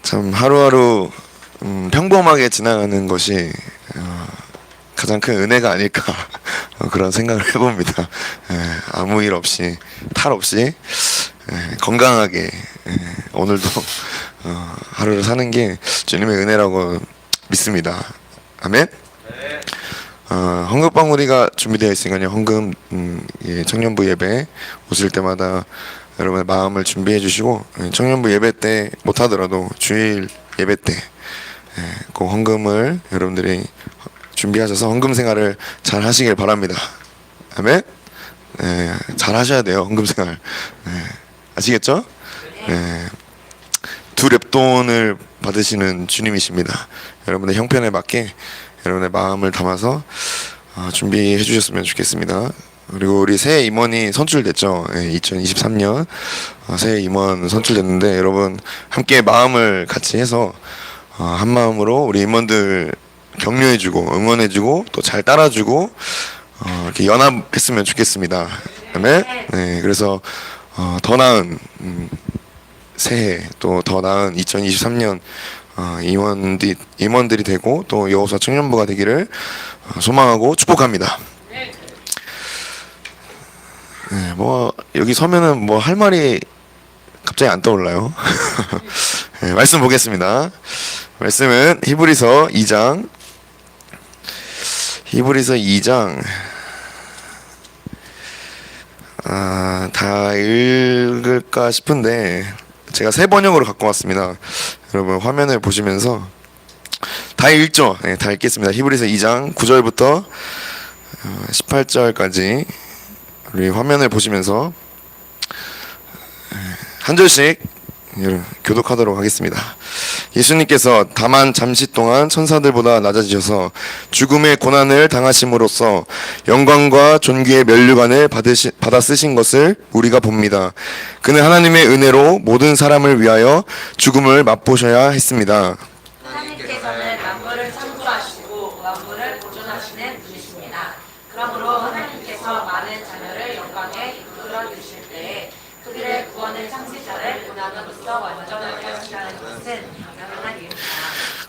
참 하루하루 평범하게 지나가는 것이 가장 큰 은혜가 아닐까 그런 생각을 해봅니다. 아무 일 없이 탈 없이 건강하게 오늘도 하루를 사는 게 주님의 은혜라고 믿습니다. 아멘. 헌금방울이가 준비되어 있으니까요. 헌금 청년부 예배 오실 때마다 여러분의 마음을 준비해 주시고, 청년부 예배 때 못하더라도 주일 예배 때 그 헌금을 여러분들이 준비하셔서 헌금 생활을 잘 하시길 바랍니다. 아멘. 잘 하셔야 돼요. 헌금 생활. 아시겠죠? 두 랩돈을 받으시는 주님이십니다. 여러분의 형편에 맞게 여러분의 마음을 담아서 준비해 주셨으면 좋겠습니다. 그리고 우리 새해 임원이 선출됐죠. 2023년 새해 임원 선출됐는데, 여러분 함께 마음을 같이 해서 한 마음으로 우리 임원들 격려해주고 응원해주고 또 잘 따라주고 이렇게 연합했으면 좋겠습니다. 아멘. 그래서 더 나은 새해, 또 더 나은 2023년 임원들이 되고 또 여호수아 청년부가 되기를 소망하고 축복합니다. 뭐 여기 서면은 뭐 할 말이 갑자기 안 떠올라요. 말씀 보겠습니다. 말씀은 히브리서 2장 다 읽을까 싶은데 제가 새 번역으로 갖고 왔습니다. 여러분 화면을 보시면서 다 읽죠? 다 읽겠습니다. 히브리서 2장 9절부터 18절까지 우리 화면을 보시면서 한 절씩 교독하도록 하겠습니다. 예수님께서 다만 잠시 동안 천사들보다 낮아지셔서 죽음의 고난을 당하심으로써 영광과 존귀의 면류관을 받아 쓰신 것을 우리가 봅니다. 그는 하나님의 은혜로 모든 사람을 위하여 죽음을 맛보셔야 했습니다. 하나님께서는 만물을 창조하시고 만물을 보존하시는 분이십니다. 그러므로 하나님께서 많은 자녀를 영광에 이끌어 주실 때에 그들의 구원의 창시자를 고난으로써 완전하게 하신다는 것은 당연한 일입니다.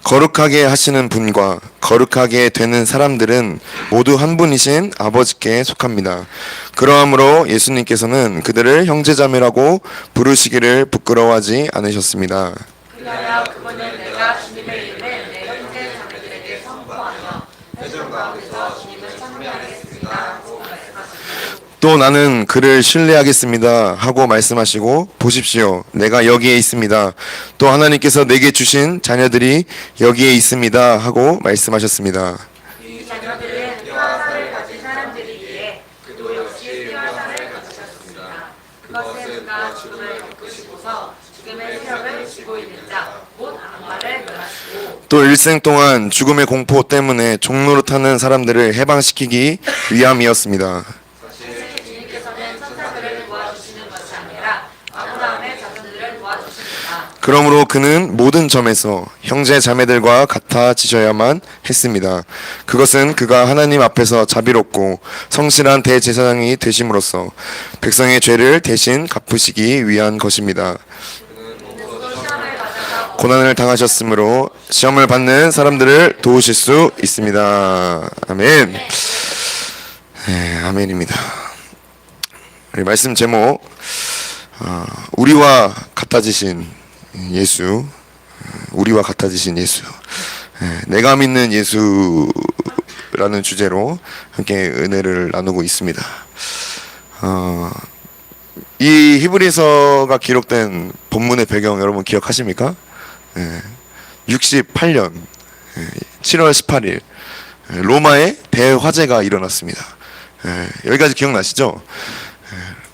거룩하게 하시는 분과 거룩하게 되는 사람들은 모두 한 분이신 아버지께 속합니다. 그러므로 예수님께서는 그들을 형제자매라고 부르시기를 부끄러워하지 않으셨습니다. 그리하여 그분은 내가 주님의 이름을 내 형제 자매들에게 선포하며 회중 가운데서 주님을 찬미하겠습니다 하고 말씀하시고, 또 나는 그를 신뢰하겠습니다 하고 말씀하시고, 보십시오, 내가 여기에 있습니다. 또 하나님께서 내게 주신 자녀들이 여기에 있습니다 하고 말씀하셨습니다. 이 자녀들은 뼈와 살을 가진 사람들이기에 그도 역시 뼈와 살을 가지셨습니다. 그것은 그가 죽음을 겪으시고서 죽음의 세력을 쥐고 있는 자 곧 악마를 멸하시고, 또 일생 동안 죽음의 공포 때문에 종로로 타는 사람들을 해방시키기 위함이었습니다. 주님께서는 천사들을 도와주시는 것이 아니라 아브라함의 자손들을 도와주십니다. 그러므로 그는 모든 점에서 형제 자매들과 같아지셔야만 했습니다. 그것은 그가 하나님 앞에서 자비롭고 성실한 대제사장이 되심으로써 백성의 죄를 대신 갚으시기 위한 것입니다. 고난을 당하셨으므로 시험을 받는 사람들을 도우실 수 있습니다. 아멘. 아멘입니다. 우리 말씀 제목, 우리와 같아지신 예수, 우리와 같아지신 예수, 내가 믿는 예수라는 주제로 함께 은혜를 나누고 있습니다. 이 히브리서가 기록된 본문의 배경 여러분 기억하십니까? 68년 7월 18일 로마에 대화재가 일어났습니다. 여기까지 기억나시죠?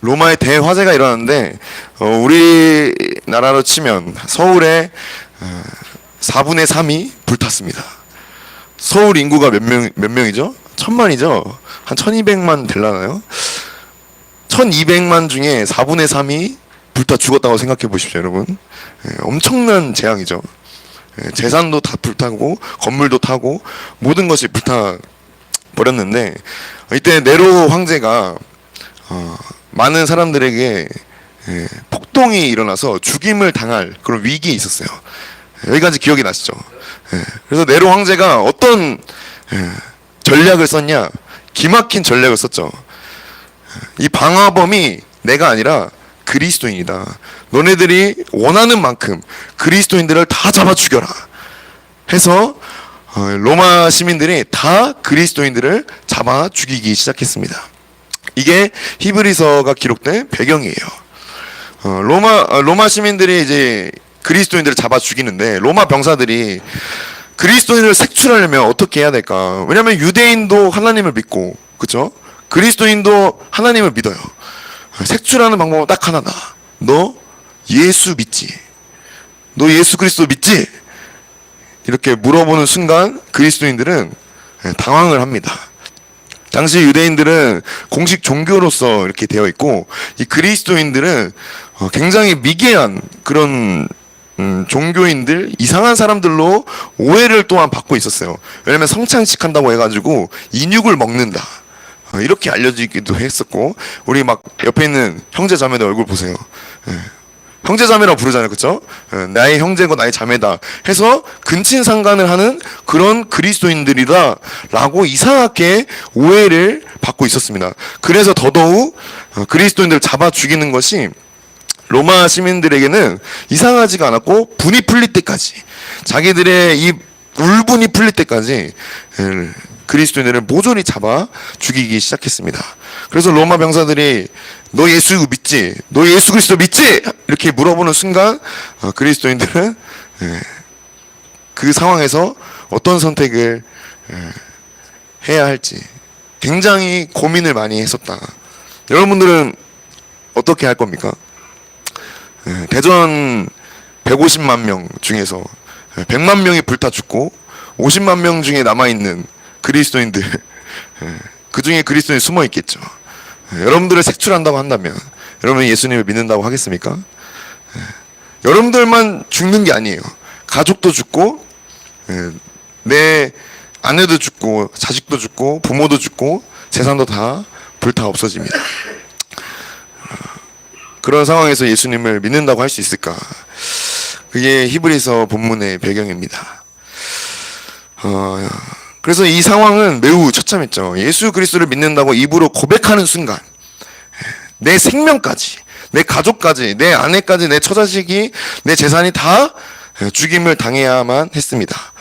로마의 대화재가 일어났는데 우리나라로 치면 서울의 4분의 3이 불탔습니다. 서울 인구가 몇 명이죠? 1000만이죠? 한 1200만 되려나요? 1200만 중에 4분의 3이 불타 죽었다고 생각해 보십시오, 여러분. 엄청난 재앙이죠. 재산도 다 불타고 건물도 타고 모든 것이 불타 버렸는데, 이때 네로 황제가 많은 사람들에게 폭동이 일어나서 죽임을 당할 그런 위기에 있었어요. 여기까지 기억이 나시죠? 그래서 네로 황제가 어떤 전략을 썼냐? 기막힌 전략을 썼죠. 이 방화범이 내가 아니라 그리스도인이다. 너네들이 원하는 만큼 그리스도인들을 다 잡아 죽여라. 해서 로마 시민들이 다 그리스도인들을 잡아 죽이기 시작했습니다. 이게 히브리서가 기록된 배경이에요. 로마 시민들이 이제 그리스도인들을 잡아 죽이는데 로마 병사들이 그리스도인을 색출하려면 어떻게 해야 될까? 왜냐하면 유대인도 하나님을 믿고, 그렇죠? 그리스도인도 하나님을 믿어요. 색출하는 방법은 딱 하나다. 너 예수 믿지? 너 예수 그리스도 믿지? 이렇게 물어보는 순간 그리스도인들은 당황을 합니다. 당시 유대인들은 공식 종교로서 이렇게 되어 있고, 이 그리스도인들은 굉장히 미개한 그런 종교인들, 이상한 사람들로 오해를 또한 받고 있었어요. 왜냐면 성찬식 한다고 해가지고 인육을 먹는다, 이렇게 알려지기도 했었고, 우리 막 옆에 있는 형제 자매들 얼굴 보세요. 형제 자매라고 부르잖아요, 그쵸? 나의 형제고 나의 자매다 해서 근친상간을 하는 그런 그리스도인들이다 라고 이상하게 오해를 받고 있었습니다. 그래서 더더욱 그리스도인들을 잡아 죽이는 것이 로마 시민들에게는 이상하지가 않았고, 분이 풀릴 때까지, 자기들의 이 울분이 풀릴 때까지 그리스도인들을 모조리 잡아 죽이기 시작했습니다. 그래서 로마 병사들이 너 예수 믿지? 너 예수 그리스도 믿지? 이렇게 물어보는 순간 그리스도인들은 그 상황에서 어떤 선택을 해야 할지 굉장히 고민을 많이 했었다. 여러분들은 어떻게 할 겁니까? 대전 150만 명 중에서 100만 명이 불타 죽고 50만 명 중에 남아있는 그리스도인들, 그 중에 그리스도인이 숨어 있겠죠. 여러분들을 색출한다고 한다면 여러분이 예수님을 믿는다고 하겠습니까? 여러분들만 죽는 게 아니에요. 가족도 죽고, 내 아내도 죽고, 자식도 죽고, 부모도 죽고, 재산도 다 불타 없어집니다. 그런 상황에서 예수님을 믿는다고 할 수 있을까? 그게 히브리서 본문의 배경입니다. 그래서 이 상황은 매우 처참했죠. 예수 그리스도를 믿는다고 입으로 고백하는 순간 내 생명까지, 내 가족까지, 내 아내까지, 내 처자식이, 내 재산이 다 죽임을 당해야만 했습니다.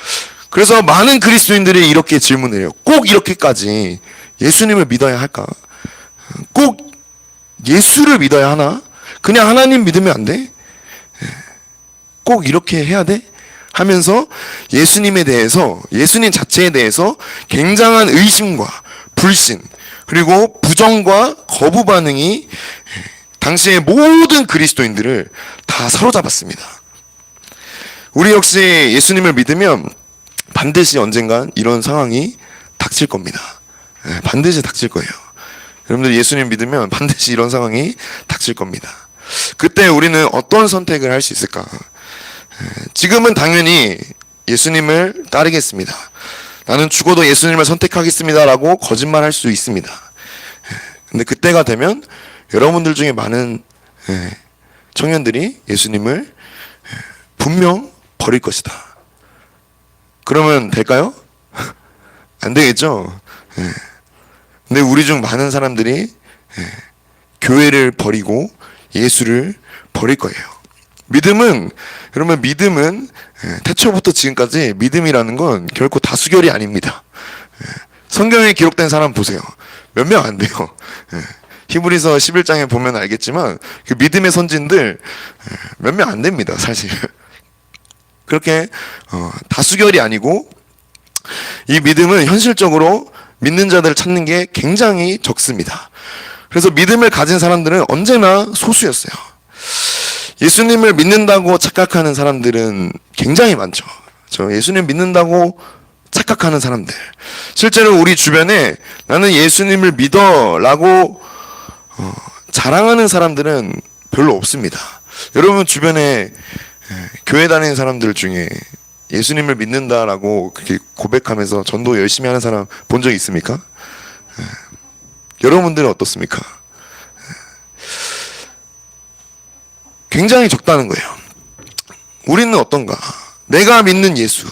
그래서 많은 그리스도인들이 이렇게 질문을 해요. 꼭 이렇게까지 예수님을 믿어야 할까? 꼭 예수를 믿어야 하나? 그냥 하나님 믿으면 안 돼? 꼭 이렇게 해야 돼? 하면서 예수님에 대해서, 예수님 자체에 대해서 굉장한 의심과 불신, 그리고 부정과 거부 반응이 당시의 모든 그리스도인들을 다 사로잡았습니다. 우리 역시 예수님을 믿으면 반드시 언젠간 이런 상황이 닥칠 겁니다. 반드시 닥칠 거예요. 여러분들 예수님 믿으면 반드시 이런 상황이 닥칠 겁니다. 그때 우리는 어떤 선택을 할 수 있을까? 지금은 당연히 예수님을 따르겠습니다. 나는 죽어도 예수님을 선택하겠습니다 라고 거짓말할 수 있습니다. 근데 그때가 되면 여러분들 중에 많은 청년들이 예수님을 분명 버릴 것이다. 그러면 될까요? 안 되겠죠? 근데 우리 중 많은 사람들이 교회를 버리고 예수를 버릴 거예요. 믿음은, 여러분, 믿음은 태초부터 지금까지 믿음이라는 건 결코 다수결이 아닙니다. 성경에 기록된 사람 보세요. 몇 명 안 돼요. 히브리서 11장에 보면 알겠지만 그 믿음의 선진들 몇 명 안 됩니다, 사실. 그렇게 다수결이 아니고, 이 믿음은 현실적으로 믿는 자들을 찾는 게 굉장히 적습니다. 그래서 믿음을 가진 사람들은 언제나 소수였어요. 예수님을 믿는다고 착각하는 사람들은 굉장히 많죠. 예수님 믿는다고 착각하는 사람들. 실제로 우리 주변에 나는 예수님을 믿어 라고 자랑하는 사람들은 별로 없습니다. 여러분 주변에 교회 다니는 사람들 중에 예수님을 믿는다라고 그렇게 고백하면서 전도 열심히 하는 사람 본 적 있습니까? 여러분들은 어떻습니까? 굉장히 적다는 거예요. 우리는 어떤가? 내가 믿는 예수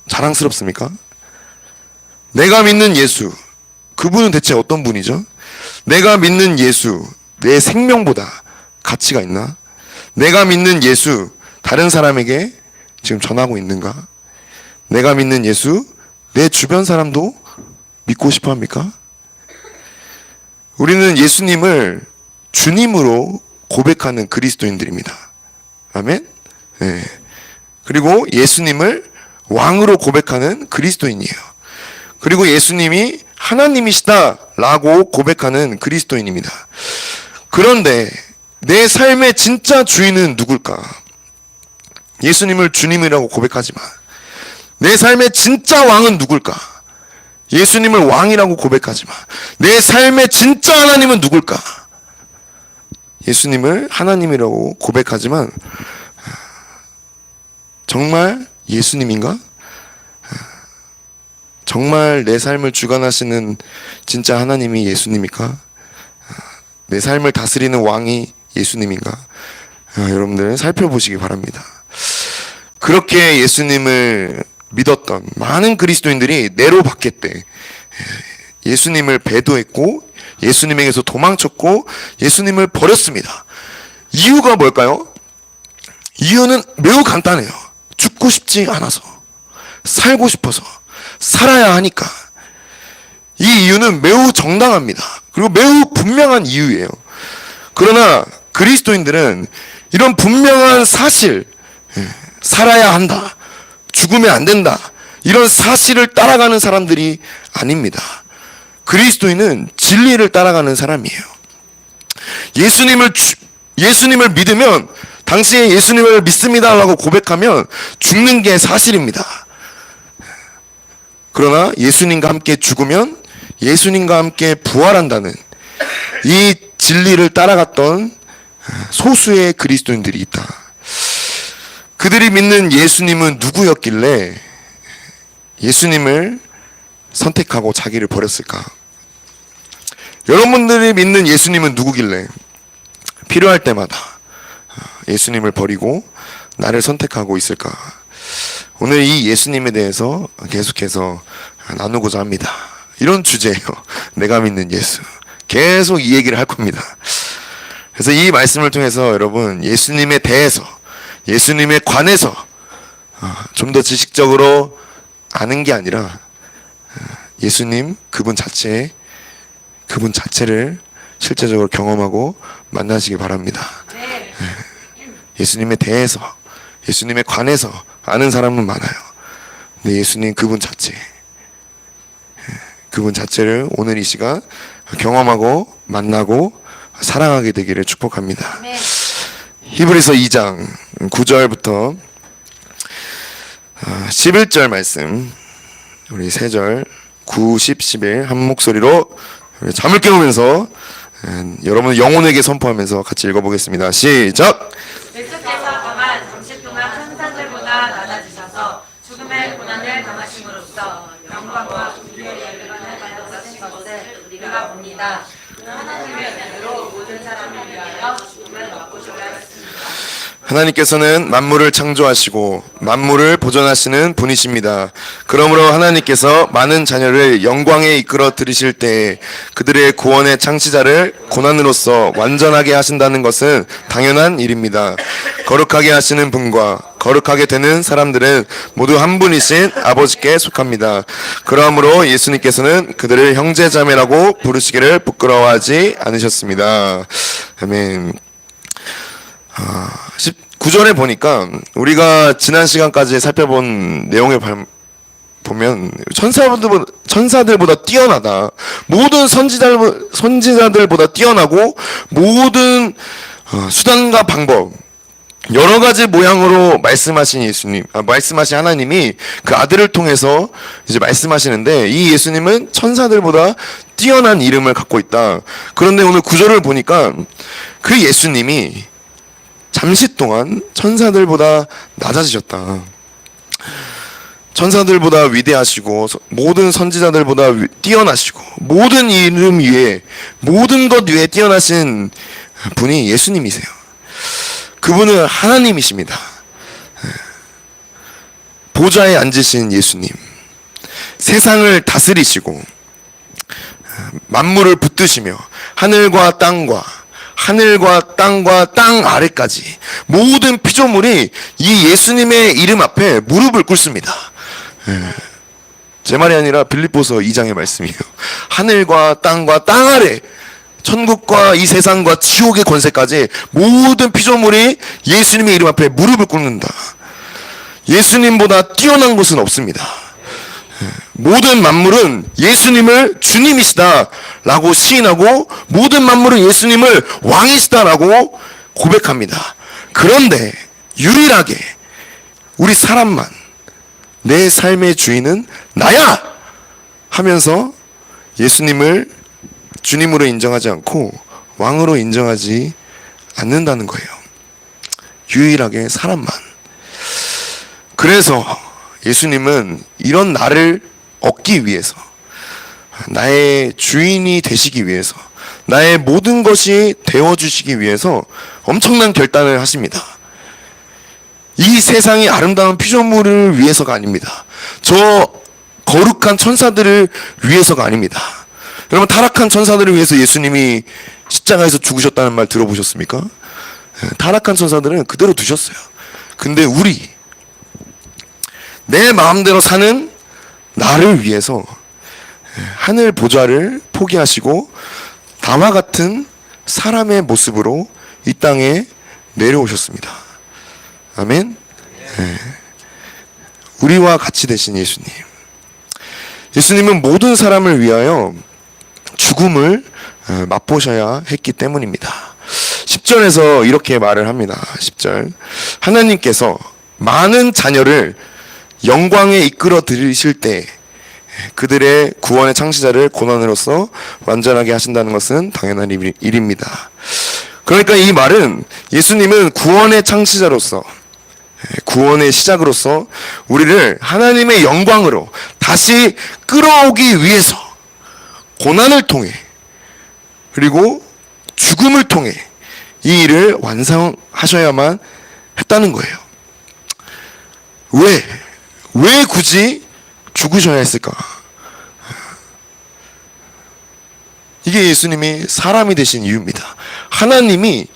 자랑스럽습니까? 내가 믿는 예수, 그분은 대체 어떤 분이죠? 내가 믿는 예수, 내 생명보다 가치가 있나? 내가 믿는 예수, 다른 사람에게 지금 전하고 있는가? 내가 믿는 예수, 내 주변 사람도 믿고 싶어 합니까? 우리는 예수님을 주님으로 고백하는 그리스도인들입니다. 아멘? 네. 그리고 예수님을 왕으로 고백하는 그리스도인이에요. 그리고 예수님이 하나님이시다라고 고백하는 그리스도인입니다. 그런데 내 삶의 진짜 주인은 누굴까? 예수님을 주님이라고 고백하지만 내 삶의 진짜 왕은 누굴까? 예수님을 왕이라고 고백하지만 내 삶의 진짜 하나님은 누굴까? 예수님을 하나님이라고 고백하지만 정말 예수님인가? 정말 내 삶을 주관하시는 진짜 하나님이 예수님입니까? 내 삶을 다스리는 왕이 예수님인가? 여러분들 살펴보시기 바랍니다. 그렇게 예수님을 믿었던 많은 그리스도인들이 네로 박해 때 예수님을 배도했고 예수님에게서 도망쳤고 예수님을 버렸습니다. 이유가 뭘까요? 이유는 매우 간단해요. 죽고 싶지 않아서, 살고 싶어서, 살아야 하니까. 이 이유는 매우 정당합니다. 그리고 매우 분명한 이유예요. 그러나 그리스도인들은 이런 분명한 사실, 살아야 한다, 죽으면 안 된다, 이런 사실을 따라가는 사람들이 아닙니다. 그리스도인은 진리를 따라가는 사람이에요. 예수님을 믿으면, 당시에 예수님을 믿습니다라고 고백하면 죽는 게 사실입니다. 그러나 예수님과 함께 죽으면 예수님과 함께 부활한다는 이 진리를 따라갔던 소수의 그리스도인들이 있다. 그들이 믿는 예수님은 누구였길래 예수님을 선택하고 자기를 버렸을까? 여러분들이 믿는 예수님은 누구길래 필요할 때마다 예수님을 버리고 나를 선택하고 있을까? 오늘 이 예수님에 대해서 계속해서 나누고자 합니다. 이런 주제예요. 내가 믿는 예수. 계속 이 얘기를 할 겁니다. 그래서 이 말씀을 통해서 여러분 예수님에 대해서, 예수님에 관해서 좀 더 지식적으로 아는 게 아니라 예수님 그분 자체를 실제적으로 경험하고 만나시기 바랍니다. 예수님에 대해서, 예수님에 관해서 아는 사람은 많아요. 근데 예수님 그분 자체를 오늘 이 시간 경험하고 만나고 사랑하게 되기를 축복합니다. 네. 히브리서 2장 9절부터 11절 말씀, 우리 3절 9, 10, 11 한 목소리로 잠을 깨우면서 여러분 영혼에게 선포하면서 같이 읽어보겠습니다. 시작! 예수께서 다만 잠시 동안 천사들보다 낮아지셔서 죽음의 고난을 당하심으로써 영광과 존귀의 열매를 받으신 것을 우리가 봅니다. 하나님의 은혜로 모든 사람을 위하여 죽음을 맛보셔야 했습니다. 하나님께서는 만물을 창조하시고 만물을 보존하시는 분이십니다. 그러므로 하나님께서 많은 자녀를 영광에 이끌어 들이실 때에 그들의 구원의 창시자를 고난으로써 완전하게 하신다는 것은 당연한 일입니다. 거룩하게 하시는 분과 거룩하게 되는 사람들은 모두 한 분이신 아버지께 속합니다. 그러므로 예수님께서는 그들을 형제자매라고 부르시기를 부끄러워하지 않으셨습니다. 아멘. 19절에 보니까 우리가 지난 시간까지 살펴본 내용을 보면 천사들보다 뛰어나다, 모든 선지자들보다 뛰어나고 모든 수단과 방법, 여러 가지 모양으로 말씀하신 예수님, 말씀하신 하나님이 그 아들을 통해서 이제 말씀하시는데, 이 예수님은 천사들보다 뛰어난 이름을 갖고 있다. 그런데 오늘 구절을 보니까 그 예수님이 잠시 동안 천사들보다 낮아지셨다. 천사들보다 위대하시고 모든 선지자들보다 뛰어나시고 모든 이름 위에, 모든 것 위에 뛰어나신 분이 예수님이세요. 그분은 하나님이십니다. 보좌에 앉으신 예수님, 세상을 다스리시고 만물을 붙드시며 하늘과 땅과 땅 아래까지 모든 피조물이 이 예수님의 이름 앞에 무릎을 꿇습니다. 제 말이 아니라 빌립보서 2장의 말씀이에요. 하늘과 땅 아래, 천국과 이 세상과 지옥의 권세까지 모든 피조물이 예수님의 이름 앞에 무릎을 꿇는다. 예수님보다 뛰어난 것은 없습니다. 모든 만물은 예수님을 주님이시다 라고 시인하고 모든 만물은 예수님을 왕이시다 라고 고백합니다. 그런데 유일하게 우리 사람만 내 삶의 주인은 나야 하면서 예수님을 주님으로 인정하지 않고 왕으로 인정하지 않는다는 거예요. 유일하게 사람만. 그래서 예수님은 이런 나를 얻기 위해서, 나의 주인이 되시기 위해서, 나의 모든 것이 되어주시기 위해서 엄청난 결단을 하십니다. 이 세상이 아름다운 피조물을 위해서가 아닙니다. 저 거룩한 천사들을 위해서가 아닙니다. 여러분, 타락한 천사들을 위해서 예수님이 십자가에서 죽으셨다는 말 들어보셨습니까? 타락한 천사들은 그대로 두셨어요. 근데 내 마음대로 사는 나를 위해서 하늘 보좌를 포기하시고 나와 같은 사람의 모습으로 이 땅에 내려오셨습니다. 아멘. 우리와 같이 되신 예수님. 예수님은 모든 사람을 위하여 죽음을 맛보셔야 했기 때문입니다. 10절에서 이렇게 말을 합니다. 10절. 하나님께서 많은 자녀를 영광에 이끌어 들이실 때 그들의 구원의 창시자를 고난으로써 완전하게 하신다는 것은 당연한 일입니다. 그러니까 이 말은 예수님은 구원의 창시자로서, 구원의 시작으로서 우리를 하나님의 영광으로 다시 끌어오기 위해서 고난을 통해 그리고 죽음을 통해 이 일을 완성하셔야만 했다는 거예요. 왜 굳이 죽으셔야 했을까? 이게 예수님이 사람이 되신 이유입니다. 하나님이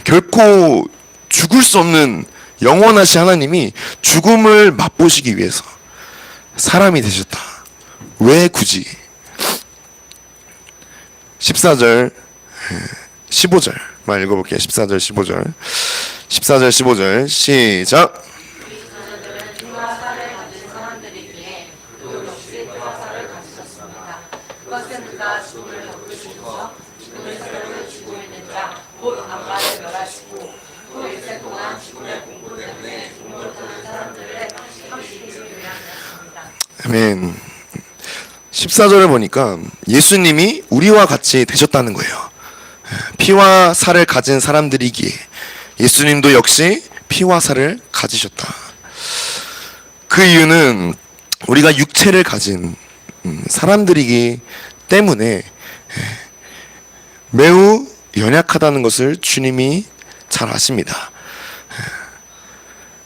결코 죽을 수 없는 영원하신 하나님이 죽음을 맛보시기 위해서 사람이 되셨다. 왜 굳이? 14절, 15절만 읽어볼게요. 14절, 15절. 14절, 15절. 시작. 아멘. 14절을 보니까 예수님이 우리와 같이 되셨다는 거예요. 피와 살을 가진 사람들이기에 예수님도 역시 피와 살을 가지셨다. 그 이유는 우리가 육체를 가진 사람들이기 때문에 매우 연약하다는 것을 주님이 잘 아십니다.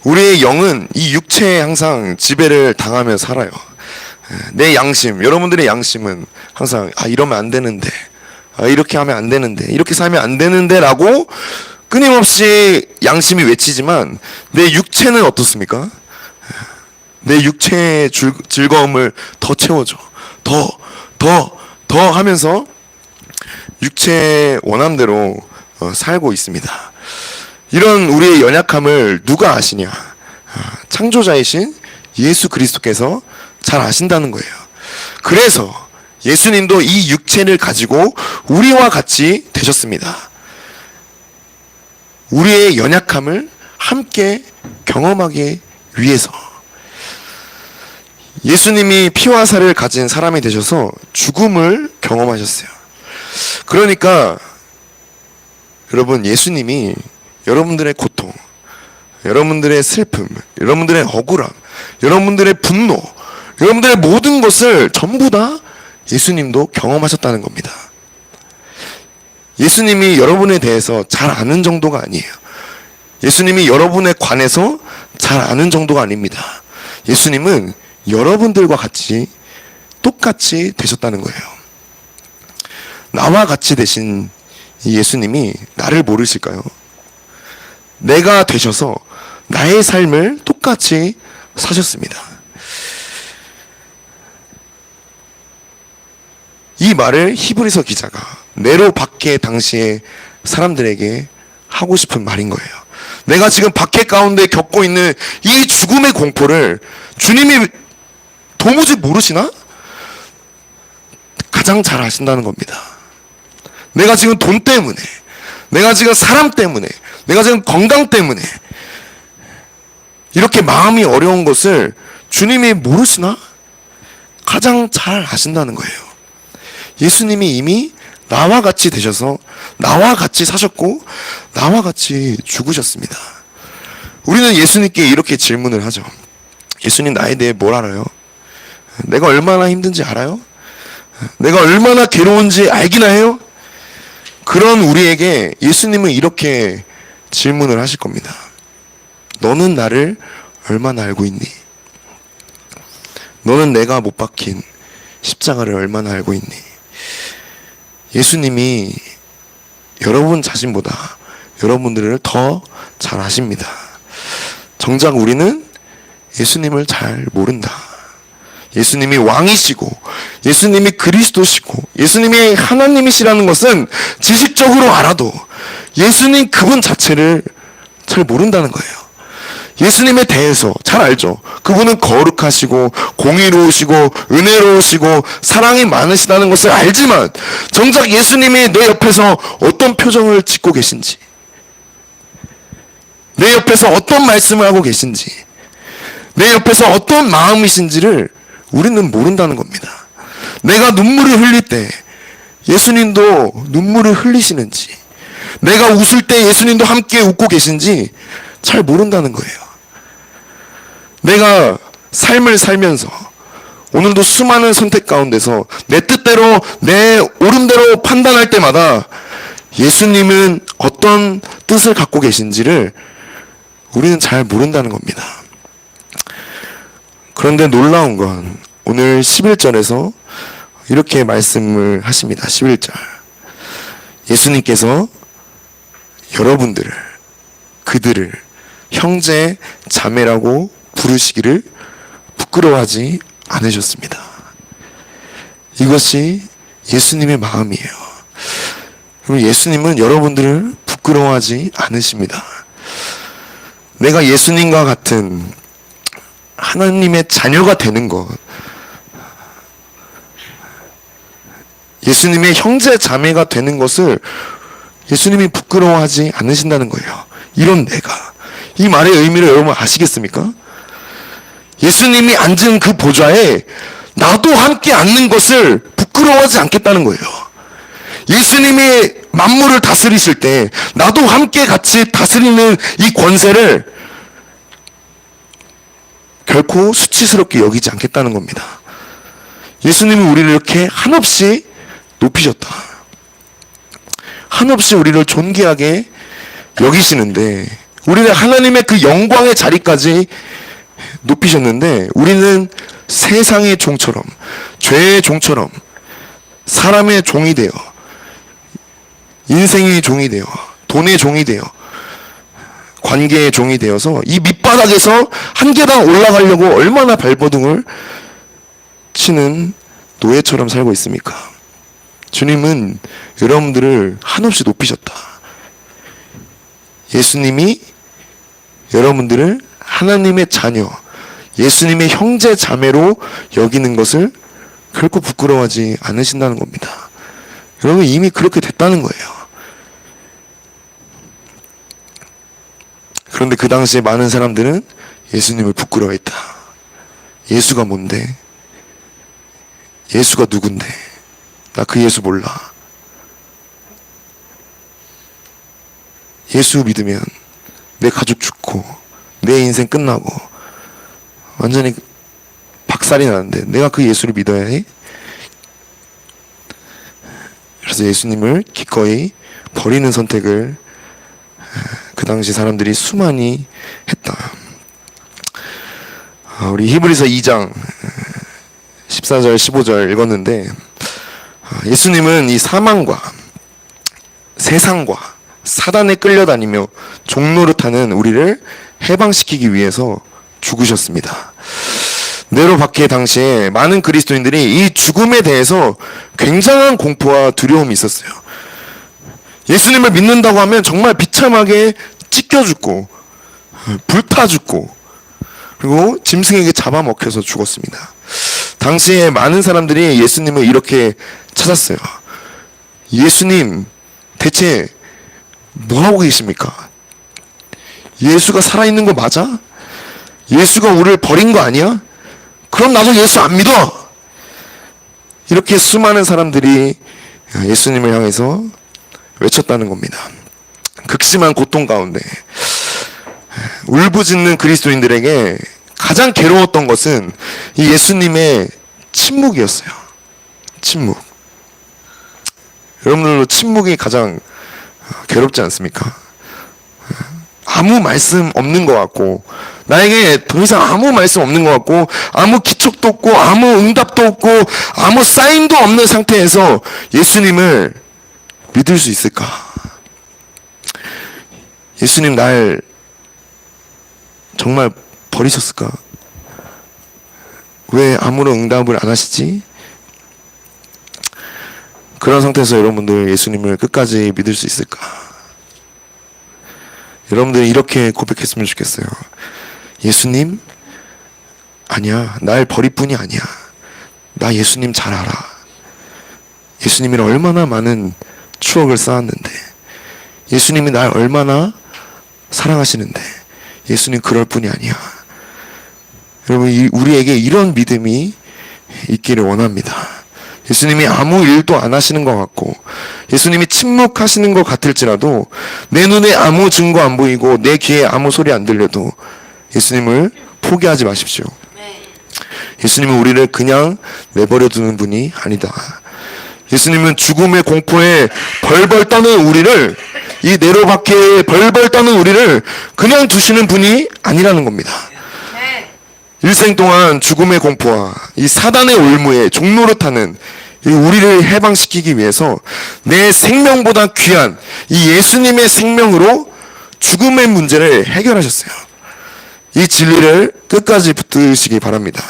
우리의 영은 이 육체에 항상 지배를 당하며 살아요. 내 양심, 여러분들의 양심은 항상 이러면 안 되는데, 이렇게 하면 안 되는데, 이렇게 살면 안 되는데 라고 끊임없이 양심이 외치지만 내 육체는 어떻습니까? 내 육체의 즐거움을 더 채워줘. 더 하면서 육체의 원함대로 살고 있습니다. 이런 우리의 연약함을 누가 아시냐? 창조자이신 예수 그리스도께서 잘 아신다는 거예요. 그래서 예수님도 이 육체를 가지고 우리와 같이 되셨습니다. 우리의 연약함을 함께 경험하기 위해서. 예수님이 피와 살을 가진 사람이 되셔서 죽음을 경험하셨어요. 그러니까 여러분, 예수님이 여러분들의 고통, 여러분들의 슬픔, 여러분들의 억울함, 여러분들의 분노, 여러분들의 모든 것을 전부 다 예수님도 경험하셨다는 겁니다. 예수님이 여러분에 대해서 잘 아는 정도가 아니에요. 예수님이 여러분에 관해서 잘 아는 정도가 아닙니다. 예수님은 여러분들과 같이 똑같이 되셨다는 거예요. 나와 같이 되신 이 예수님이 나를 모르실까요? 내가 되셔서 나의 삶을 똑같이 사셨습니다. 이 말을 히브리서 기자가 네로 박해 당시에 사람들에게 하고 싶은 말인 거예요. 내가 지금 박해 가운데 겪고 있는 이 죽음의 공포를 주님이 도무지 모르시나? 가장 잘 아신다는 겁니다. 내가 지금 돈 때문에, 내가 지금 사람 때문에, 내가 지금 건강 때문에 이렇게 마음이 어려운 것을 주님이 모르시나? 가장 잘 아신다는 거예요. 예수님이 이미 나와 같이 되셔서 나와 같이 사셨고 나와 같이 죽으셨습니다. 우리는 예수님께 이렇게 질문을 하죠. 예수님, 나에 대해 뭘 알아요? 내가 얼마나 힘든지 알아요? 내가 얼마나 괴로운지 알기나 해요? 그런 우리에게 예수님은 이렇게 질문을 하실 겁니다. 너는 나를 얼마나 알고 있니? 너는 내가 못 박힌 십자가를 얼마나 알고 있니? 예수님이 여러분 자신보다 여러분들을 더 잘 아십니다. 정작 우리는 예수님을 잘 모른다. 예수님이 왕이시고 예수님이 그리스도시고 예수님이 하나님이시라는 것은 지식적으로 알아도 예수님 그분 자체를 잘 모른다는 거예요. 예수님에 대해서 잘 알죠. 그분은 거룩하시고 공의로우시고 은혜로우시고 사랑이 많으시다는 것을 알지만 정작 예수님이 내 옆에서 어떤 표정을 짓고 계신지, 내 옆에서 어떤 말씀을 하고 계신지, 내 옆에서 어떤 마음이신지를 우리는 모른다는 겁니다. 내가 눈물을 흘릴 때 예수님도 눈물을 흘리시는지, 내가 웃을 때 예수님도 함께 웃고 계신지 잘 모른다는 거예요. 내가 삶을 살면서 오늘도 수많은 선택 가운데서 내 뜻대로 내 옳음대로 판단할 때마다 예수님은 어떤 뜻을 갖고 계신지를 우리는 잘 모른다는 겁니다. 그런데 놀라운 건 오늘 11절에서 이렇게 말씀을 하십니다. 11절. 예수님께서 여러분들을, 그들을 형제, 자매라고 부르시기를 부끄러워하지 않으셨습니다. 이것이 예수님의 마음이에요. 그럼 예수님은 여러분들을 부끄러워하지 않으십니다. 내가 예수님과 같은 하나님의 자녀가 되는 것, 예수님의 형제 자매가 되는 것을 예수님이 부끄러워하지 않으신다는 거예요. 이런 내가. 이 말의 의미를 여러분 아시겠습니까? 예수님이 앉은 그 보좌에 나도 함께 앉는 것을 부끄러워하지 않겠다는 거예요. 예수님이 만물을 다스리실 때 나도 함께 같이 다스리는 이 권세를 결코 수치스럽게 여기지 않겠다는 겁니다. 예수님은 우리를 이렇게 한없이 높이셨다. 한없이 우리를 존귀하게 여기시는데 우리는 하나님의 그 영광의 자리까지 높이셨는데 우리는 세상의 종처럼, 죄의 종처럼, 사람의 종이 되어, 인생의 종이 되어, 돈의 종이 되어, 관계의 종이 되어서 이 밑바닥에서 한 계단 올라가려고 얼마나 발버둥을 치는 노예처럼 살고 있습니까? 주님은 여러분들을 한없이 높이셨다. 예수님이 여러분들을 하나님의 자녀, 예수님의 형제 자매로 여기는 것을 결코 부끄러워하지 않으신다는 겁니다. 여러분 이미 그렇게 됐다는 거예요. 그런데 그 당시에 많은 사람들은 예수님을 부끄러워했다. 예수가 뭔데? 예수가 누군데? 나 그 예수 몰라. 예수 믿으면 내 가족 죽고 내 인생 끝나고 완전히 박살이 나는데 내가 그 예수를 믿어야 해? 그래서 예수님을 기꺼이 버리는 선택을 그 당시 사람들이 수많이 했다. 우리 히브리서 2장 14절 15절 읽었는데 예수님은 이 사망과 세상과 사단에 끌려다니며 종노릇하는 우리를 해방시키기 위해서 죽으셨습니다. 네로 박해 당시에 많은 그리스도인들이 이 죽음에 대해서 굉장한 공포와 두려움이 있었어요. 예수님을 믿는다고 하면 정말 비참하게 찢겨 죽고 불타 죽고 그리고 짐승에게 잡아먹혀서 죽었습니다. 당시에 많은 사람들이 예수님을 이렇게 찾았어요. 예수님 대체 뭐하고 계십니까? 예수가 살아있는 거 맞아? 예수가 우리를 버린 거 아니야? 그럼 나도 예수 안 믿어! 이렇게 수많은 사람들이 예수님을 향해서 외쳤다는 겁니다. 극심한 고통 가운데 울부짖는 그리스도인들에게 가장 괴로웠던 것은 이 예수님의 침묵이었어요. 침묵. 여러분들도 침묵이 가장 괴롭지 않습니까? 아무 말씀 없는 것 같고 나에게 더 이상 아무 말씀 없는 것 같고 아무 기척도 없고 아무 응답도 없고 아무 사인도 없는 상태에서 예수님을 믿을 수 있을까? 예수님 날 정말 버리셨을까? 왜 아무런 응답을 안 하시지? 그런 상태에서 여러분들 예수님을 끝까지 믿을 수 있을까? 여러분들이 이렇게 고백했으면 좋겠어요. 예수님, 아니야. 날 버릴 뿐이 아니야. 나 예수님 잘 알아. 예수님이랑 얼마나 많은 추억을 쌓았는데, 예수님이 날 얼마나 사랑하시는데, 예수님 그럴 뿐이 아니야. 여러분, 우리에게 이런 믿음이 있기를 원합니다. 예수님이 아무 일도 안 하시는 것 같고 예수님이 침묵하시는 것 같을지라도 내 눈에 아무 증거 안 보이고 내 귀에 아무 소리 안 들려도 예수님을 포기하지 마십시오. 예수님은 우리를 그냥 내버려 두는 분이 아니다. 예수님은 죽음의 공포에 벌벌 떠는 우리를 이 네로박해에 벌벌 떠는 우리를 그냥 두시는 분이 아니라는 겁니다. 일생 동안 죽음의 공포와 이 사단의 올무에 종노릇하는 이 우리를 해방시키기 위해서 내 생명보다 귀한 이 예수님의 생명으로 죽음의 문제를 해결하셨어요. 이 진리를 끝까지 붙드시기 바랍니다.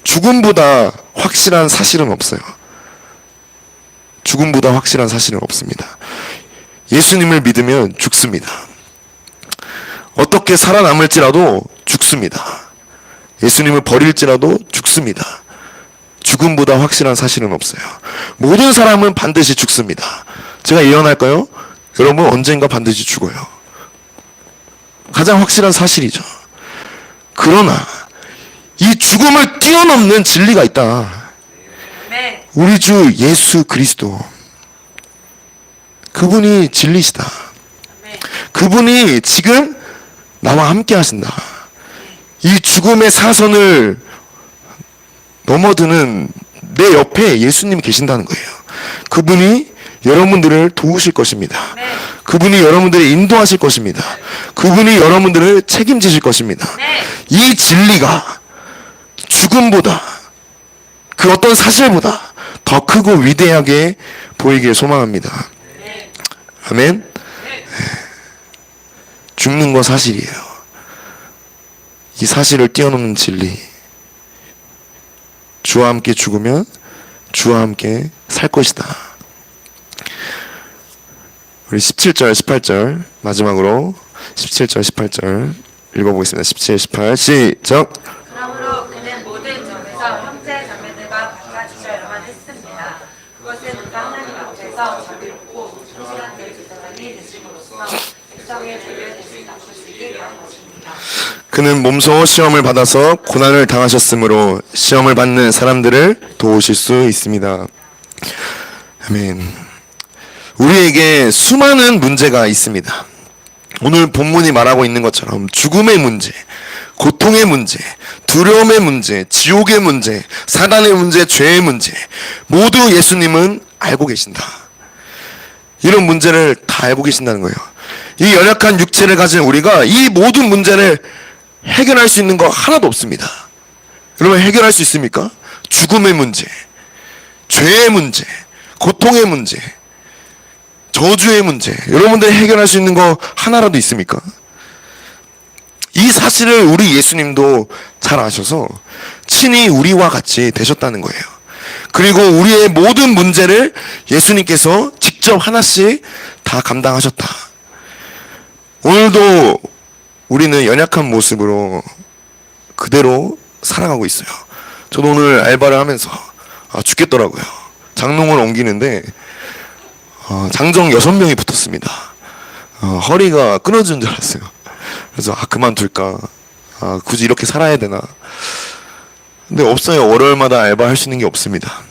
죽음보다 확실한 사실은 없어요. 죽음보다 확실한 사실은 없습니다. 예수님을 믿으면 죽습니다. 어떻게 살아남을지라도 죽습니다. 예수님을 버릴지라도 죽습니다. 죽음보다 확실한 사실은 없어요. 모든 사람은 반드시 죽습니다. 제가 예언할까요? 여러분 언젠가 반드시 죽어요. 가장 확실한 사실이죠. 그러나 이 죽음을 뛰어넘는 진리가 있다. 우리 주 예수 그리스도, 그분이 진리시다. 그분이 지금 나와 함께 하신다. 이 죽음의 사선을 넘어드는 내 옆에 예수님이 계신다는 거예요. 그분이 여러분들을 도우실 것입니다. 그분이 여러분들을 인도하실 것입니다. 그분이 여러분들을 책임지실 것입니다. 이 진리가 죽음보다 그 어떤 사실보다 더 크고 위대하게 보이길 소망합니다. 아멘. 죽는 거 사실이에요. 이 사실을 뛰어넘는 진리. 주와 함께 죽으면 주와 함께 살 것이다. 우리 17절, 18절 마지막으로 17절, 18절 읽어보겠습니다. 17, 18 시작. 그러므로 그는 모든 점에서 형제 자매들과 같아지셔야만 했습니다. 그것은 그가 하나님 앞에서 자비롭고 성실한 될 기사단이 되심으로써 백성의 죄를 대신 닦으시기 위한 것입니다. 그는 몸소 시험을 받아서 고난을 당하셨으므로 시험을 받는 사람들을 도우실 수 있습니다. 아멘. 우리에게 수많은 문제가 있습니다. 오늘 본문이 말하고 있는 것처럼 죽음의 문제, 고통의 문제, 두려움의 문제, 지옥의 문제, 사단의 문제, 죄의 문제, 모두 예수님은 알고 계신다. 이런 문제를 다 알고 계신다는 거예요. 이 연약한 육체를 가진 우리가 이 모든 문제를 해결할 수 있는 거 하나도 없습니다. 여러분, 해결할 수 있습니까? 죽음의 문제, 죄의 문제, 고통의 문제, 저주의 문제, 여러분들이 해결할 수 있는 거 하나라도 있습니까? 이 사실을 우리 예수님도 잘 아셔서 친히 우리와 같이 되셨다는 거예요. 그리고 우리의 모든 문제를 예수님께서 직접 하나씩 다 감당하셨다. 오늘도 우리는 연약한 모습으로 그대로 살아가고 있어요. 저도 오늘 알바를 하면서 죽겠더라고요. 장롱을 옮기는데 장정 6명이 붙었습니다. 허리가 끊어지는 줄 알았어요. 그래서 그만둘까? 굳이 이렇게 살아야 되나? 근데 없어요. 월요일마다 알바할 수 있는 게 없습니다.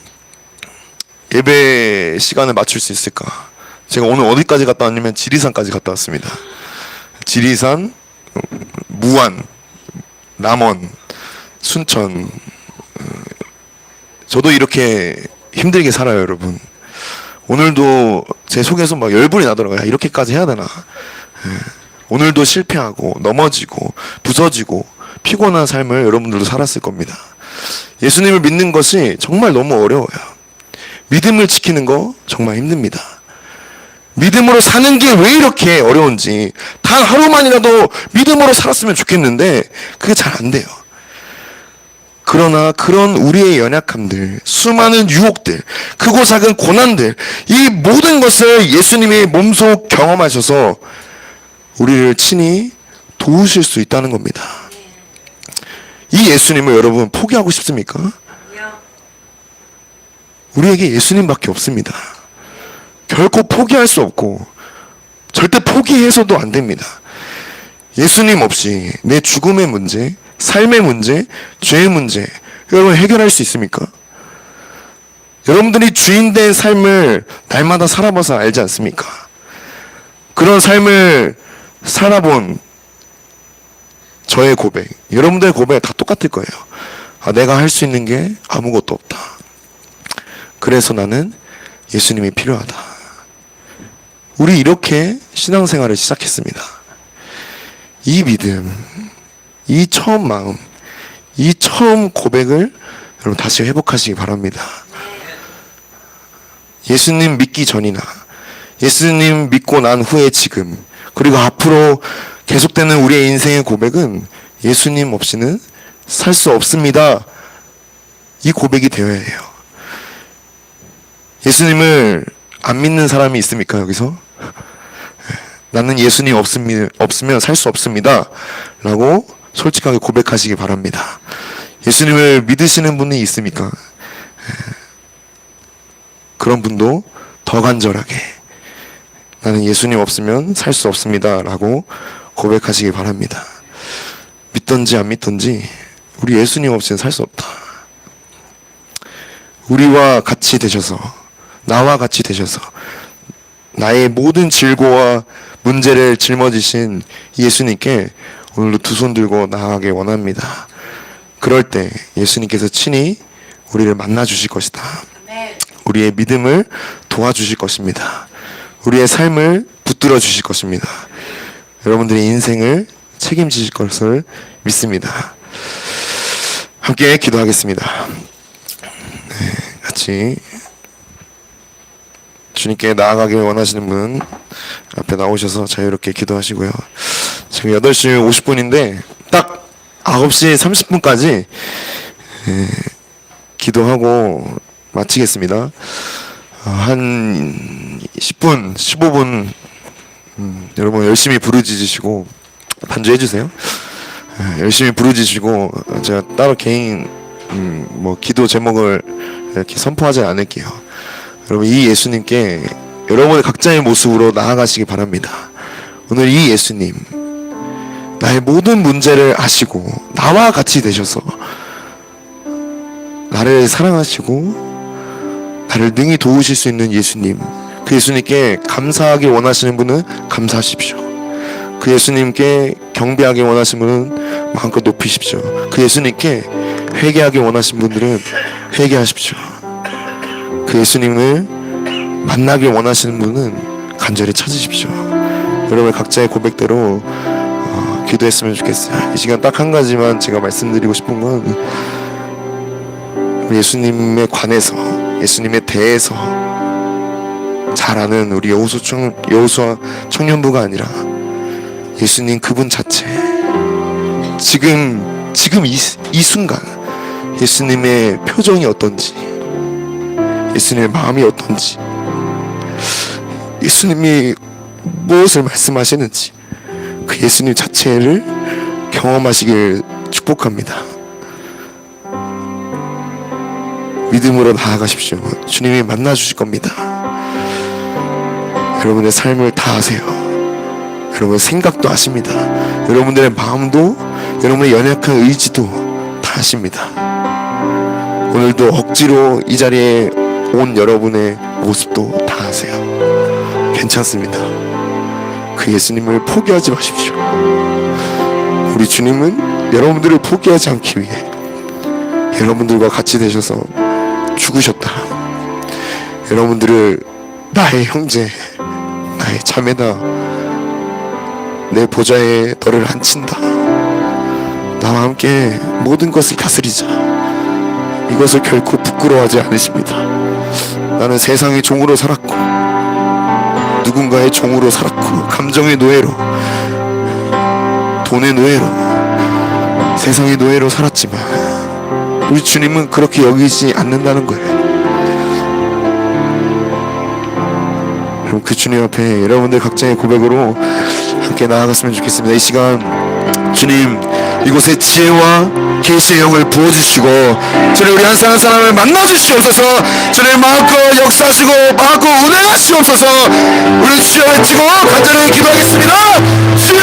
예배 시간을 맞출 수 있을까? 제가 오늘 어디까지 갔다 왔냐면 지리산까지 갔다 왔습니다. 지리산, 무안, 남원, 순천. 저도 이렇게 힘들게 살아요, 여러분. 오늘도 제 속에서 막 열불이 나더라고요. 야, 이렇게까지 해야 되나? 오늘도 실패하고 넘어지고 부서지고 피곤한 삶을 여러분들도 살았을 겁니다. 예수님을 믿는 것이 정말 너무 어려워요. 믿음을 지키는 거 정말 힘듭니다. 믿음으로 사는 게 왜 이렇게 어려운지 단 하루만이라도 믿음으로 살았으면 좋겠는데 그게 잘 안 돼요. 그러나 그런 우리의 연약함들, 수많은 유혹들, 크고 작은 고난들, 이 모든 것을 예수님이 몸소 경험하셔서 우리를 친히 도우실 수 있다는 겁니다. 이 예수님을 여러분 포기하고 싶습니까? 우리에게 예수님밖에 없습니다. 결코 포기할 수 없고 절대 포기해서도 안 됩니다. 예수님 없이 내 죽음의 문제, 삶의 문제, 죄의 문제 여러분 해결할 수 있습니까? 여러분들이 주인된 삶을 날마다 살아봐서 알지 않습니까? 그런 삶을 살아본 저의 고백, 여러분들의 고백 다 똑같을 거예요. 내가 할 수 있는 게 아무것도 없다. 그래서 나는 예수님이 필요하다. 우리 이렇게 신앙생활을 시작했습니다. 이 믿음, 이 처음 마음, 이 처음 고백을 여러분 다시 회복하시기 바랍니다. 예수님 믿기 전이나 예수님 믿고 난 후에 지금 그리고 앞으로 계속되는 우리의 인생의 고백은 예수님 없이는 살 수 없습니다. 이 고백이 되어야 해요. 예수님을 안 믿는 사람이 있습니까, 여기서? 나는 예수님 없으면 살 수 없습니다. 라고 솔직하게 고백하시기 바랍니다. 예수님을 믿으시는 분이 있습니까? 그런 분도 더 간절하게 나는 예수님 없으면 살 수 없습니다. 라고 고백하시기 바랍니다. 믿던지 안 믿던지 우리 예수님 없이는 살 수 없다. 우리와 같이 되셔서 나와 같이 되셔서 나의 모든 질고와 문제를 짊어지신 예수님께 오늘도 두 손 들고 나아가길 원합니다. 그럴 때 예수님께서 친히 우리를 만나 주실 것이다. 우리의 믿음을 도와주실 것입니다. 우리의 삶을 붙들어 주실 것입니다. 여러분들의 인생을 책임지실 것을 믿습니다. 함께 기도하겠습니다. 같이 주님께 나아가길 원하시는 분 앞에 나오셔서 자유롭게 기도하시고요. 지금 8시 50분인데 딱 9시 30분까지 기도하고 마치겠습니다. 한 10분, 15분 여러분 열심히 부르짖으시고 반주해 주세요. 열심히 부르짖으시고 제가 따로 개인 기도 제목을 이렇게 선포하지 않을게요. 여러분 이 예수님께 여러분의 각자의 모습으로 나아가시기 바랍니다. 오늘 이 예수님 나의 모든 문제를 아시고 나와 같이 되셔서 나를 사랑하시고 나를 능히 도우실 수 있는 예수님, 그 예수님께 감사하길 원하시는 분은 감사하십시오. 그 예수님께 경배하길 원하시는 분은 마음껏 높이십시오. 그 예수님께 회개하길 원하시는 분들은 회개하십시오. 그 예수님을 만나길 원하시는 분은 간절히 찾으십시오. 여러분 각자의 고백대로 기도했으면 좋겠어요. 이 시간 딱 한 가지만 제가 말씀드리고 싶은 건 예수님에 관해서, 예수님에 대해서 잘 아는 우리 여호수아 청년부가 아니라 예수님 그분 자체, 지금 이 순간 예수님의 표정이 어떤지, 예수님의 마음이 어떤지, 예수님이 무엇을 말씀하시는지 그 예수님 자체를 경험하시길 축복합니다. 믿음으로 나아가십시오. 주님이 만나 주실 겁니다. 여러분의 삶을 다 아세요. 여러분의 생각도 아십니다. 여러분들의 마음도, 여러분의 연약한 의지도 다 아십니다. 오늘도 억지로 이 자리에 온 여러분의 모습도 다 아세요. 괜찮습니다. 그 예수님을 포기하지 마십시오. 우리 주님은 여러분들을 포기하지 않기 위해 여러분들과 같이 되셔서 죽으셨다. 여러분들을 나의 형제, 나의 자매다, 내 보좌에 너를 앉힌다, 나와 함께 모든 것을 다스리자, 이것을 결코 부끄러워하지 않으십니다. 나는 세상의 종으로 살았고, 누군가의 종으로 살았고, 감정의 노예로, 돈의 노예로, 세상의 노예로 살았지만 우리 주님은 그렇게 여기지 않는다는 거예요. 그럼 그 주님 앞에 여러분들 각자의 고백으로 함께 나아갔으면 좋겠습니다. 이 시간 주님, 이곳에 지혜와 계시의 영을 부어주시고 주님, 우리 한 사람 한 사람을 만나주시옵소서. 주님, 마음껏 역사하시고 마음껏 운행하시옵소서. 우리 주여 외치고 간절히 기도하겠습니다. 주여!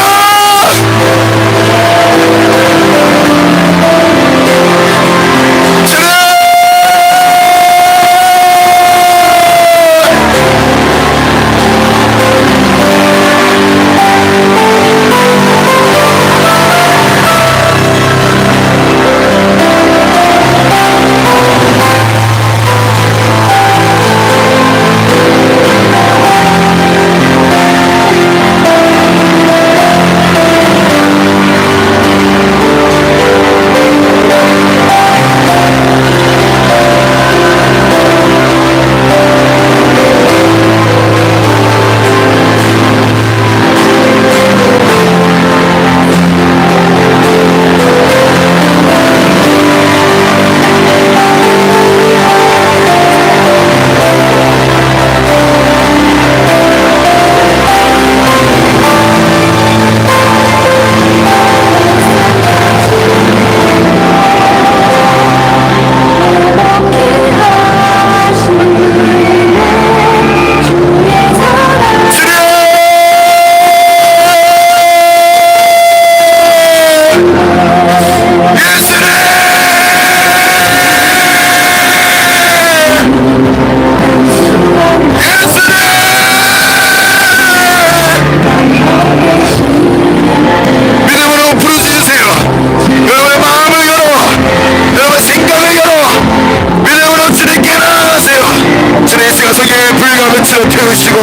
태우시고,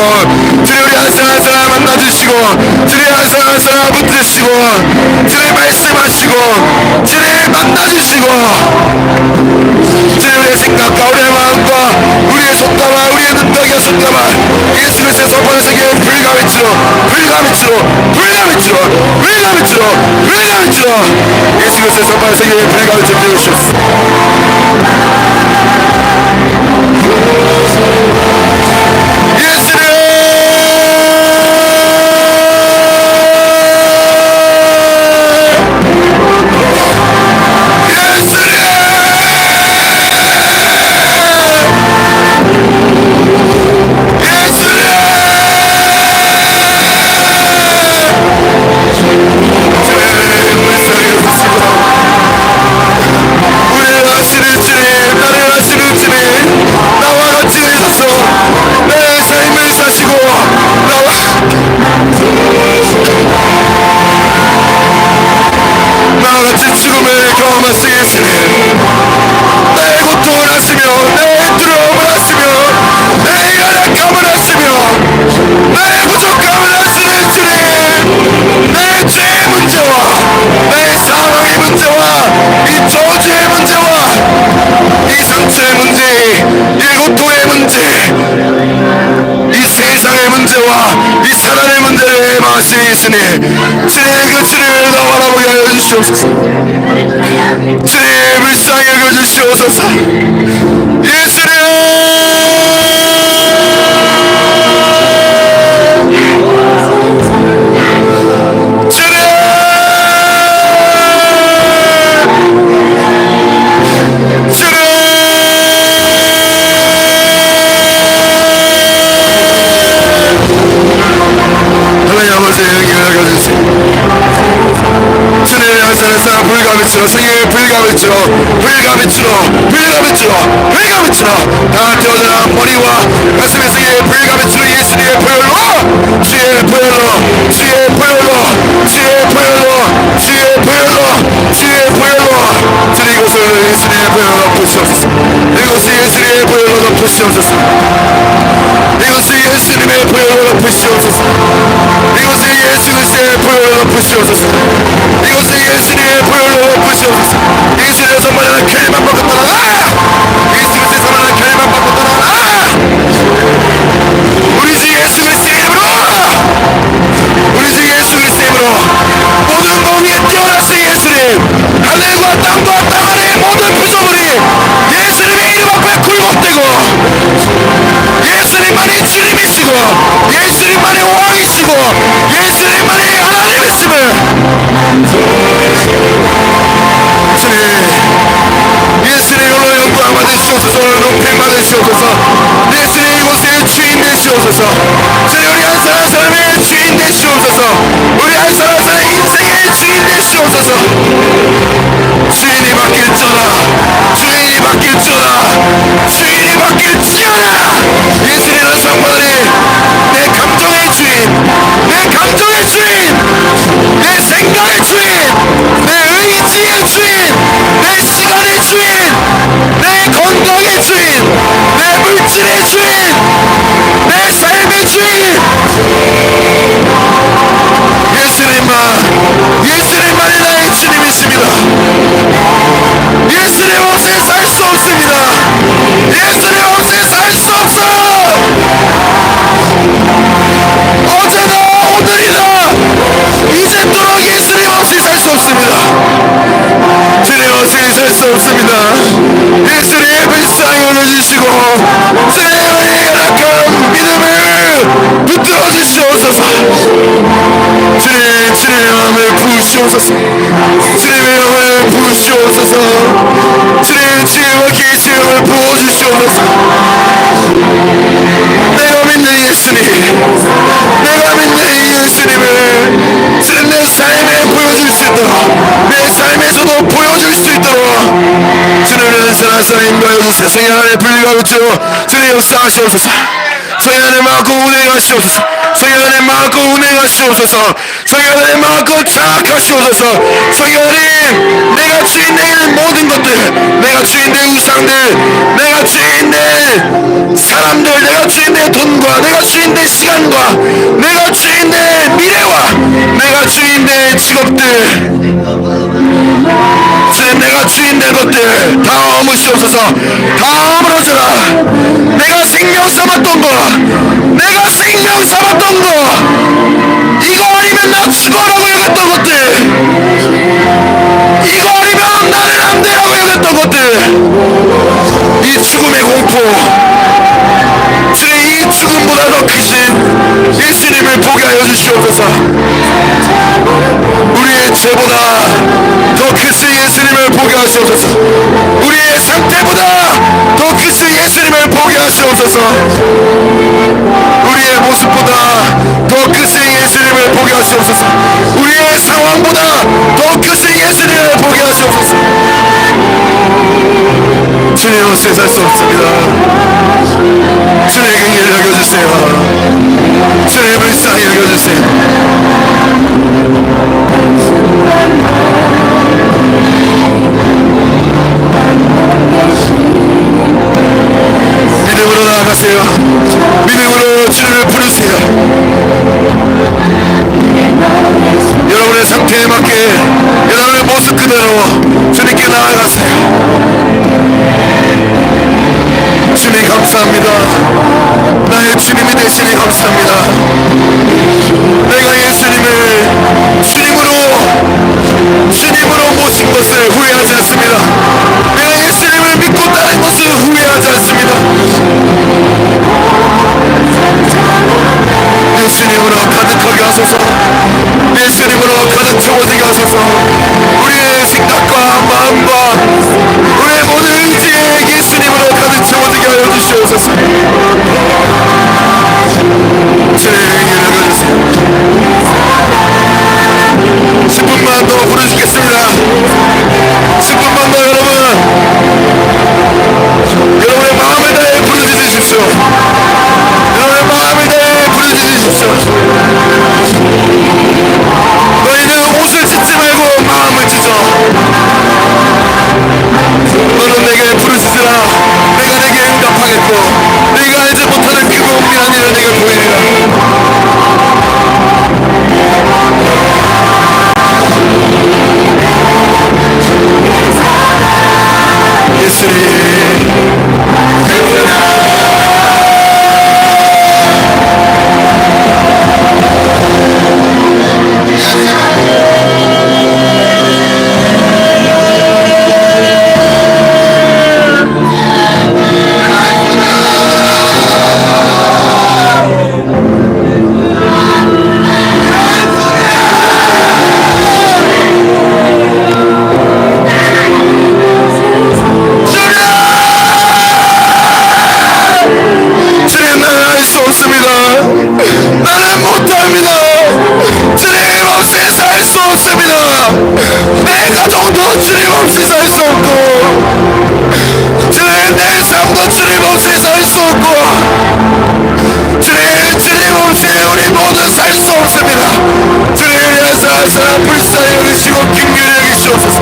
주님 우리 한 사람 한 사람 만나주시고, 주님 한 사람 한 사람 붙드시고, 주님 말씀하시고, 주님 만나주시고, 주님 우리의 생각과 우리의 마음과 우리의 손가락, 우리의 눈덩이와 손가락, 예수 그리스도의 손바닥 세계 불가미치로, 불가미치로, 불가미치로, 불가미치로, 불가미치로, 예수 그리스도의 손바닥 세계 불가미치로 태우시옵소서. 나의 부족함을 아시는 주님, 내 죄의 문제와 주님 그 주님을 더 바라보게 하여 주시옵소서. 주님 불쌍히 여겨주시옵소서. 예수님 불가미치로 성령의 불가미치로 다 뛰어들어 머리와 가슴의 성령의 불가미치로 예수님의 보혈로 주의 보혈로 주의 보혈로 주의 보혈로 주의 보혈로 주의 보혈로 주님 이곳을 예수님의 보혈로 덮으시옵소서. 이곳을 예수님의 보혈로 덮으시옵소서. 이곳을 예수님의 보혈로 덮으시옵소서. 이곳을 예수 그리스도의 보혈로 덮으시옵소서. 이곳을 예수님의 보혈로 덮으시옵소서. 예수님의 선만한 결의만 받고 떠나라. 예수님의 선만한 결의만 받고 떠나라. 우리 주 예수 그리스도의 이름으로 우리 주 예수 그리스도의 이름으로 모든 것 위에 뛰어나신 예수님 하늘과 땅과 땅 아래의 모든 부조물이 예수님의 이름 앞에 굴복되고 예수님만이 주님이시고 예수님만이 왕이시고 예수님만이 하나님이심을 주님 예수님으로 영광 받으시옵소서. 높임 받으시옵소서. 예수님 이곳의 주인 되시옵소서. 주님 우리 한 사람 한 사람의 주인 되시옵소서. 우리 한 사람 한 사람의 인생의 주인 되시옵소서. 주인이 바뀔지어다. 주인이 바뀔지어다. 주인이 바뀔지어다. 예수님은 성도들이 내 감정의 주인, 내 감정의 주인, 내 생각의 주인, 내 의지의 주인, 내 시간의 주인, 내 건강의 주인, 내 물질의 주인, 내 삶의 주인. 예수님만이 나의 주님이십니다. 예수님 없이 살 수 없습니다. 예수님 없이 살 수 없어요. 어제나 오늘이나 이제도록 예수님 없이 살 수 없습니다. 주님 없이 살 수 없습니다. 예수님 불쌍히 여겨주시고 주님의 연약한 믿음을 붙들어 주시옵소서. 주님의 마음을 부으시옵소서. 주님의 마음을 부으시옵소서. 주님의 주님과 계시음을 부어주시옵소서. 내가 믿는 예수님, 내가 믿는 이 예수님을 주님 내 삶에 보여줄 수 있도록 내 삶에서도 보여줄 수 있도록 주님을 한사람 인도하여 주세요. 성령 안에 불가르쳐 주님 역사하시옵소서. 성령 안에 마음껏 운행하시옵소서. 성령 안에 마음껏 운행하시옵소서. 성령 안에 마음껏 장악하시옵소서. 성령 안에 내가 주인된 모든 것들, 내가 주인된 우상들, 내가 주인된 사람들, 내가 주인된 돈과 내가 주인된 시간과 내가 주인된 미래와 내가 주인된 직업들, 주님 내가 주인된 것들 다 어무시옵소서. 다 어무러져라. 내가 생명 삼았던 거, 내가 생명 삼았던 거, 이거 아니면 나 죽어라고 여겼던 것들, 이거 아니면 나는 안 되라고 여겼던 것들, 이 죽음의 공포, 주님 이 죽음보다 더 크신 예수님을 보게 하여 주시옵소서. 우리의 죄보다 더 크신 예수님을 보게 하시옵소서. 우리의 상태보다 더 크신 예수님을 보게 하시옵소서. 우리의 모습보다 더 크신 예수님을 보게 하시옵소서. 우리의 상황보다 더 크신 예수님을 보게 하시옵소서. 주님 없이 살 수 없습니다. 주님 긍휼히 여겨주세요. 주님 불쌍히 여겨주세요. 믿음으로 나아가세요. 믿음으로 주님을 부르세요. 여러분의 상태에 맞게 여러분의 모습 그대로 주님께 나아가세요. 주님 감사합니다. 나의 주님이 되시니 감사합니다. 내가 예수님을 주님으로 내 가정도 주님 없이 살 수 없고 주님 내 삶도 주님 없이 살 수 없고 주님 없이 우리 모두 살 수 없습니다. 주님을 위해서 한 사람 불쌍히 여기시고 긍휼히 여기시옵소서.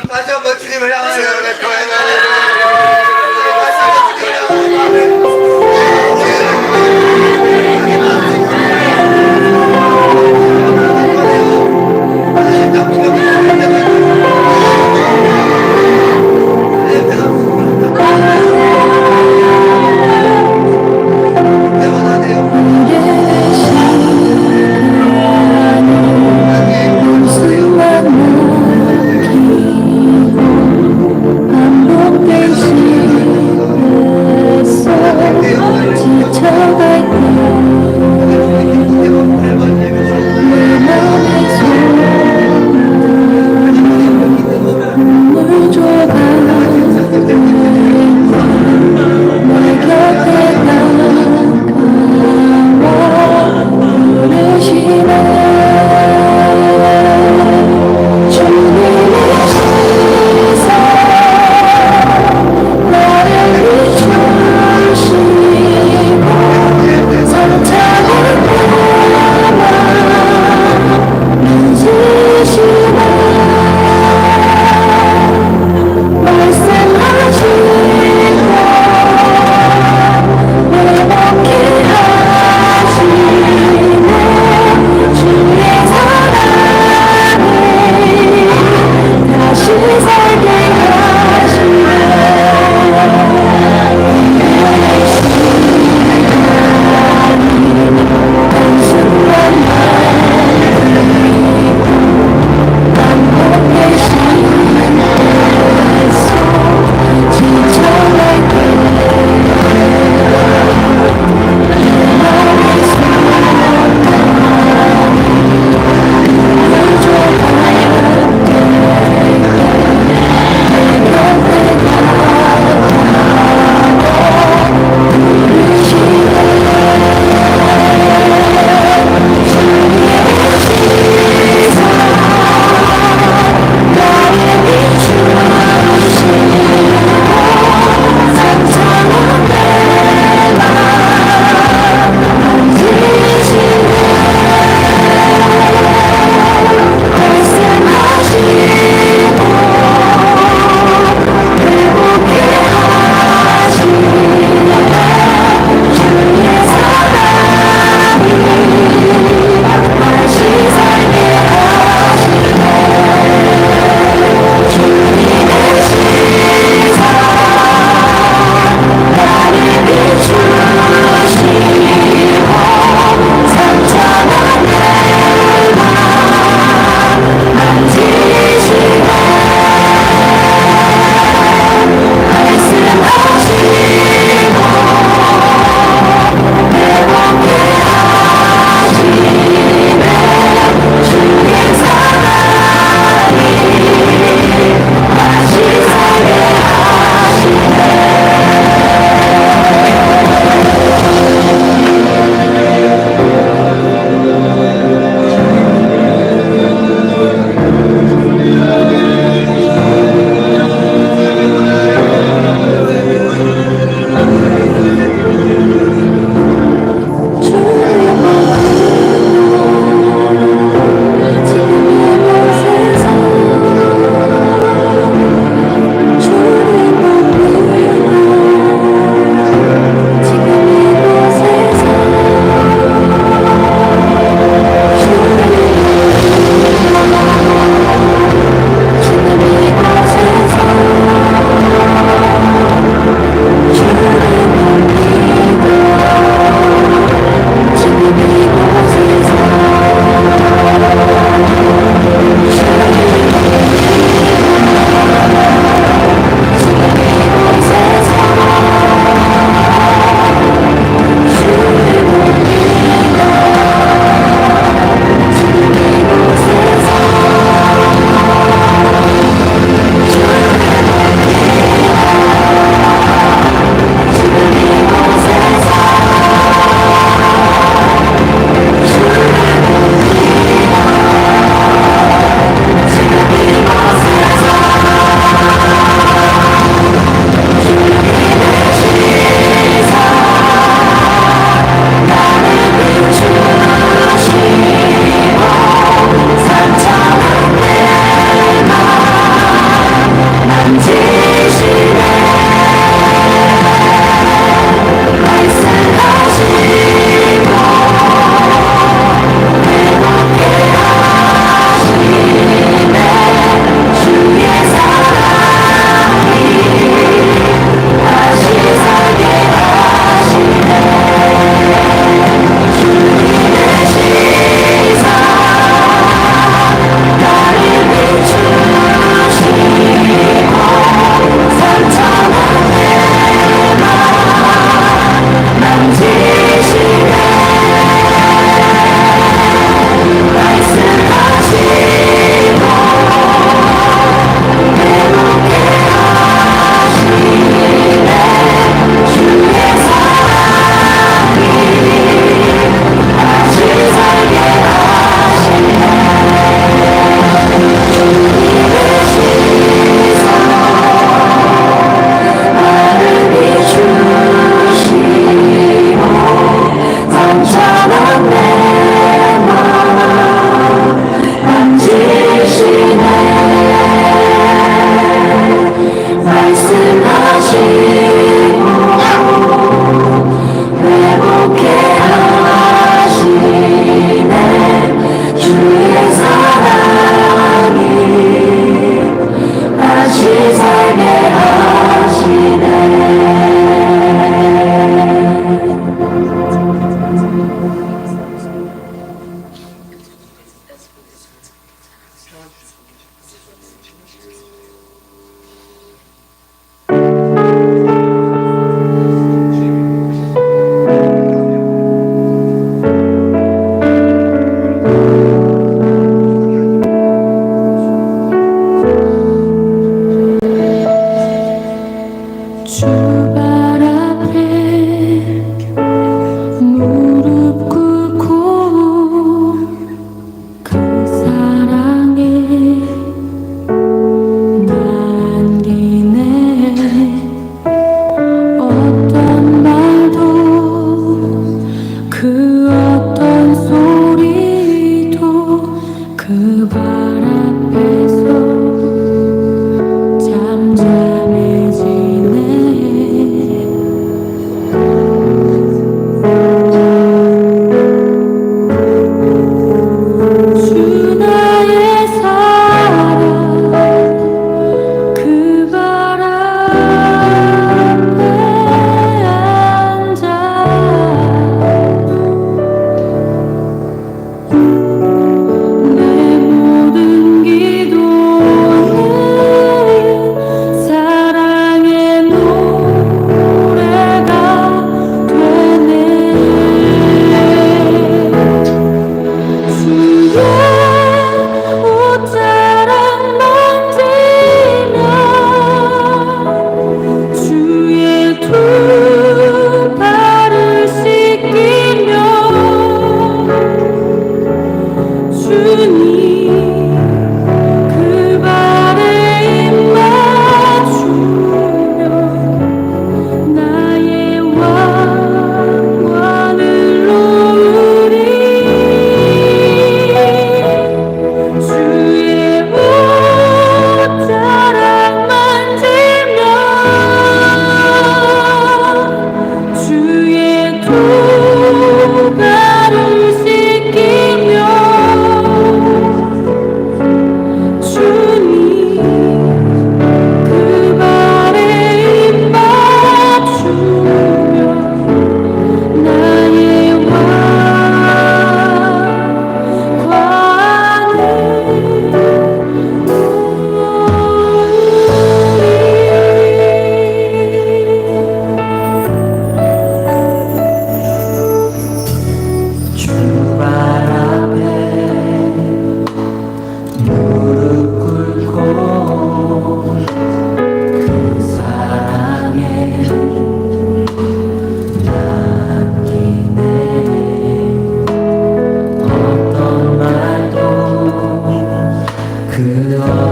다시 한번 주님을 향하여 반복된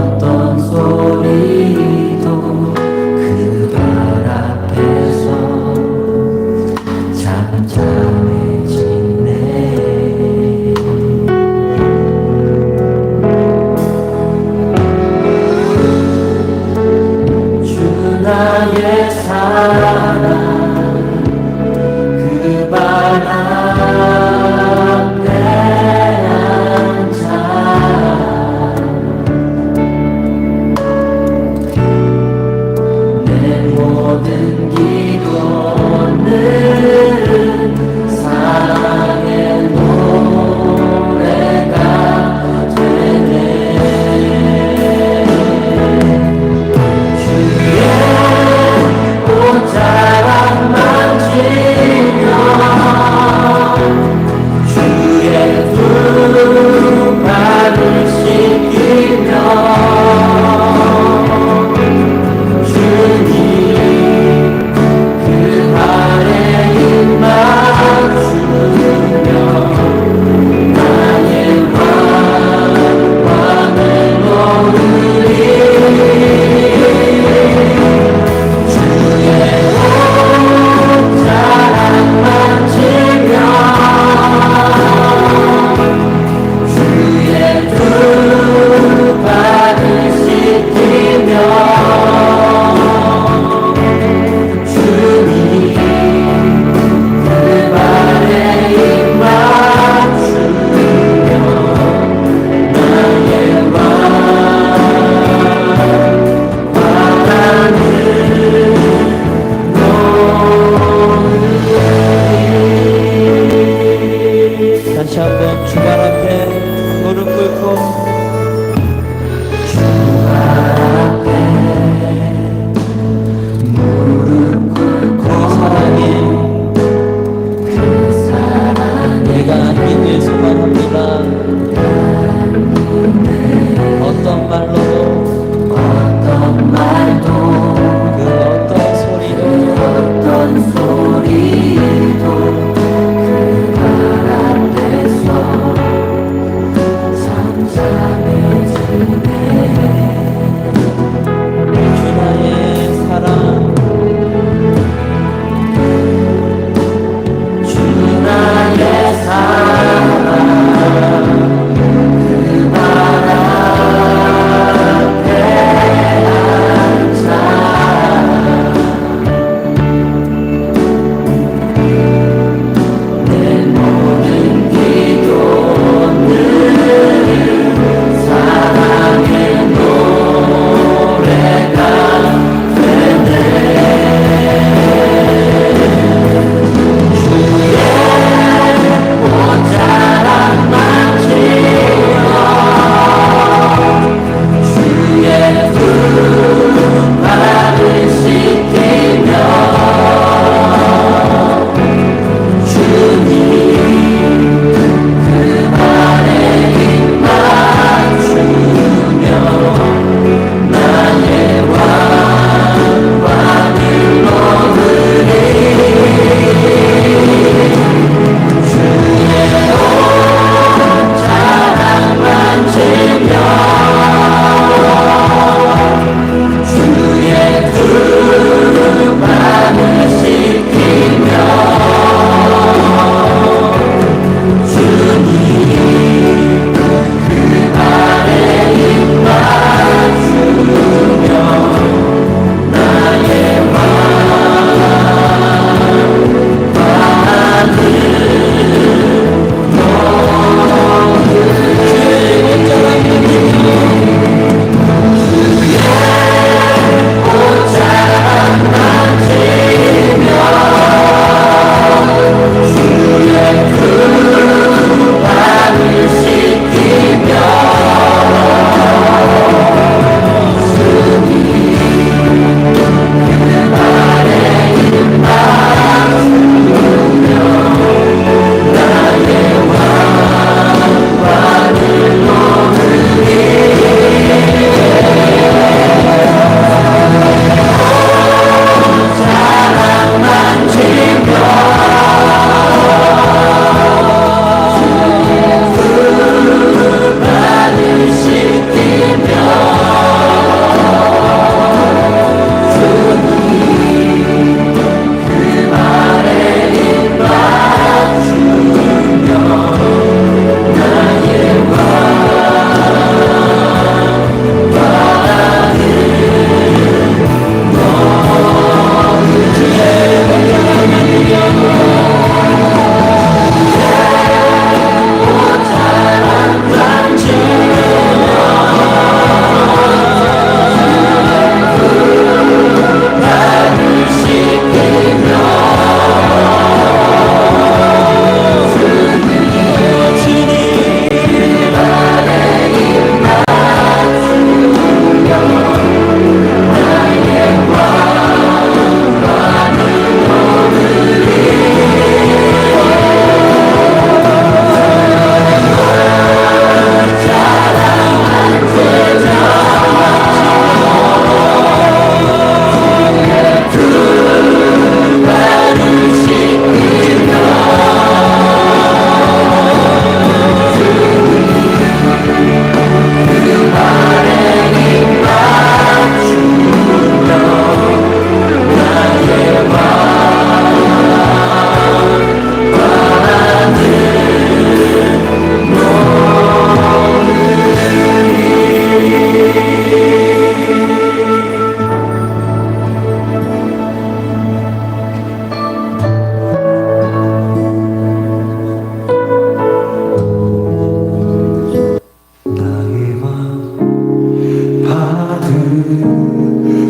어떤 소리도 그 발 앞에서 잠잠해지네. 주 나의 사랑 그 발 앞에 앉아 내 모든 기도는 사랑의 노래가 되네. 주의 옷자락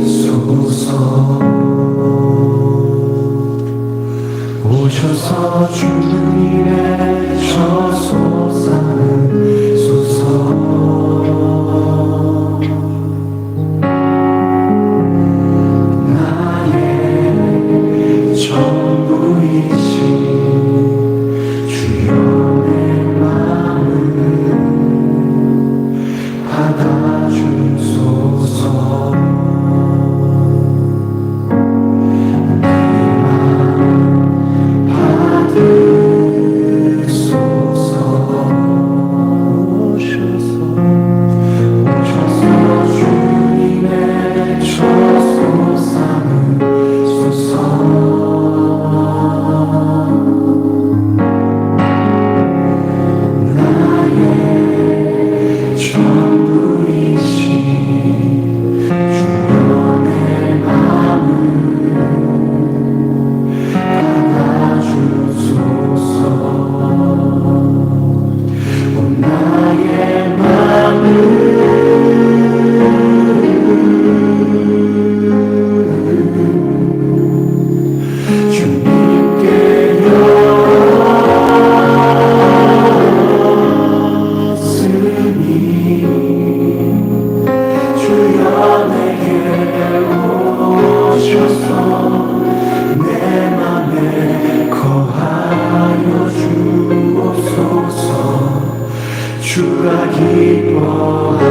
받으소서. 오셔서 주님의 저소 삼으소서. 나의 전부이신 주여 내 마음을 받아주소서. 주가 기뻐하는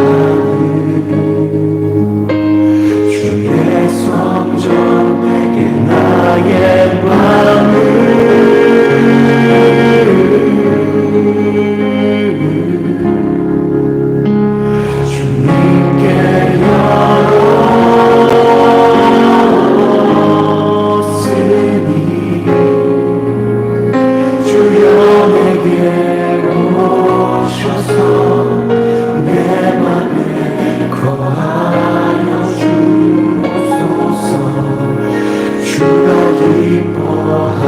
주의 성전 내게 나의 마음을 주님께 열었으니 주여 내게 오셔서 내 맘에 거하여 주옵소서. 주가 기뻐하는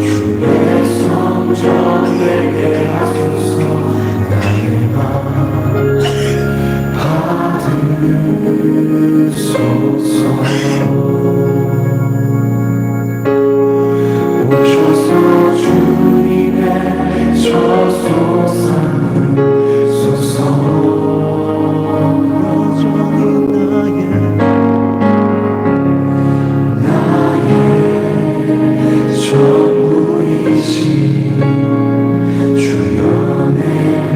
주의 성전 내게 하소서. 나의 마음 받으소서. 오셔서 주님의 저소 삼으소서. 나의 전부이신 주여 내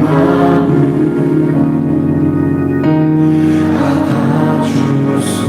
마음을 받아주소서.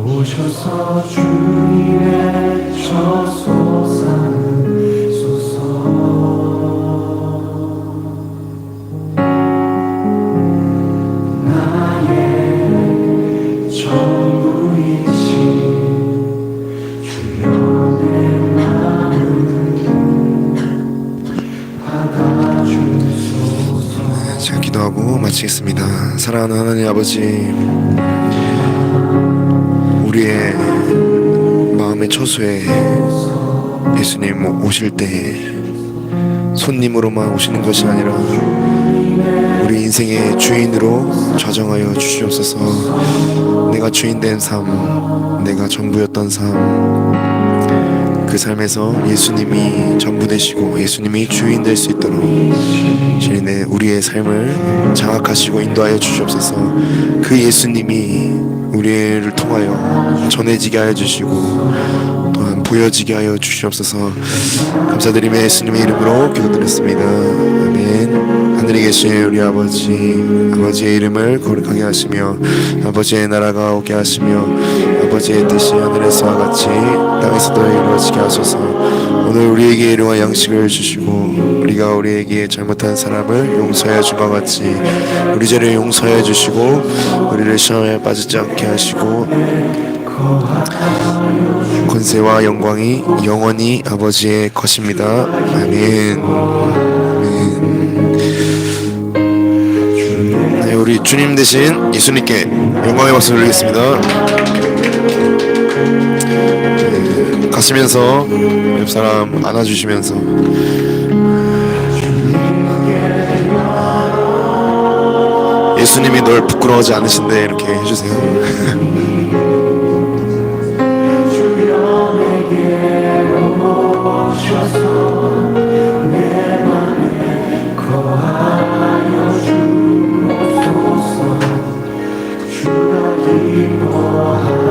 오셔서 주님의 저소 삼으소서. 나의 전부이신 주여 내 마음을 받아주소서. 제가 기도하고 마치겠습니다. 사랑하는 하나님 아버지, 우리의 마음의 처소에 예수님 오실 때 손님으로만 오시는 것이 아니라 우리 인생의 주인으로 좌정하여 주시옵소서. 내가 주인된 삶, 내가 전부였던 삶, 그 삶에서 예수님이 전부 되시고 예수님이 주인 될 수 있도록 주님의 우리의 삶을 장악하시고 인도하여 주시옵소서. 그 예수님이 우리를 통하여 전해지게 하여 주시고 또한 보여지게 하여 주시옵소서. 감사드리며 예수님의 이름으로 기도드렸습니다. 아멘. 하늘에 계신 우리 아버지의 이름을 거룩하게 하시며 아버지의 나라가 오게 하시며 아버지의 뜻이 하늘에서와 같이 땅에서도 이루어지게 하소서. 오늘 우리에게 일용할 양식을 주시고 우리가 우리에게 잘못한 사람을 용서하여 준 것 같이 우리 죄를 용서하여 주시고 우리를 시험에 빠지지 않게 하시고 권세와 영광이 영원히 아버지의 것입니다. 아멘. 네, 우리 주님 대신 예수님께 영광의 박수를 드리겠습니다. 네, 가시면서 옆 사람 안아주시면서 예수님이 널 부끄러워하지 않으신데 이렇게 해주세요. 주가 기뻐하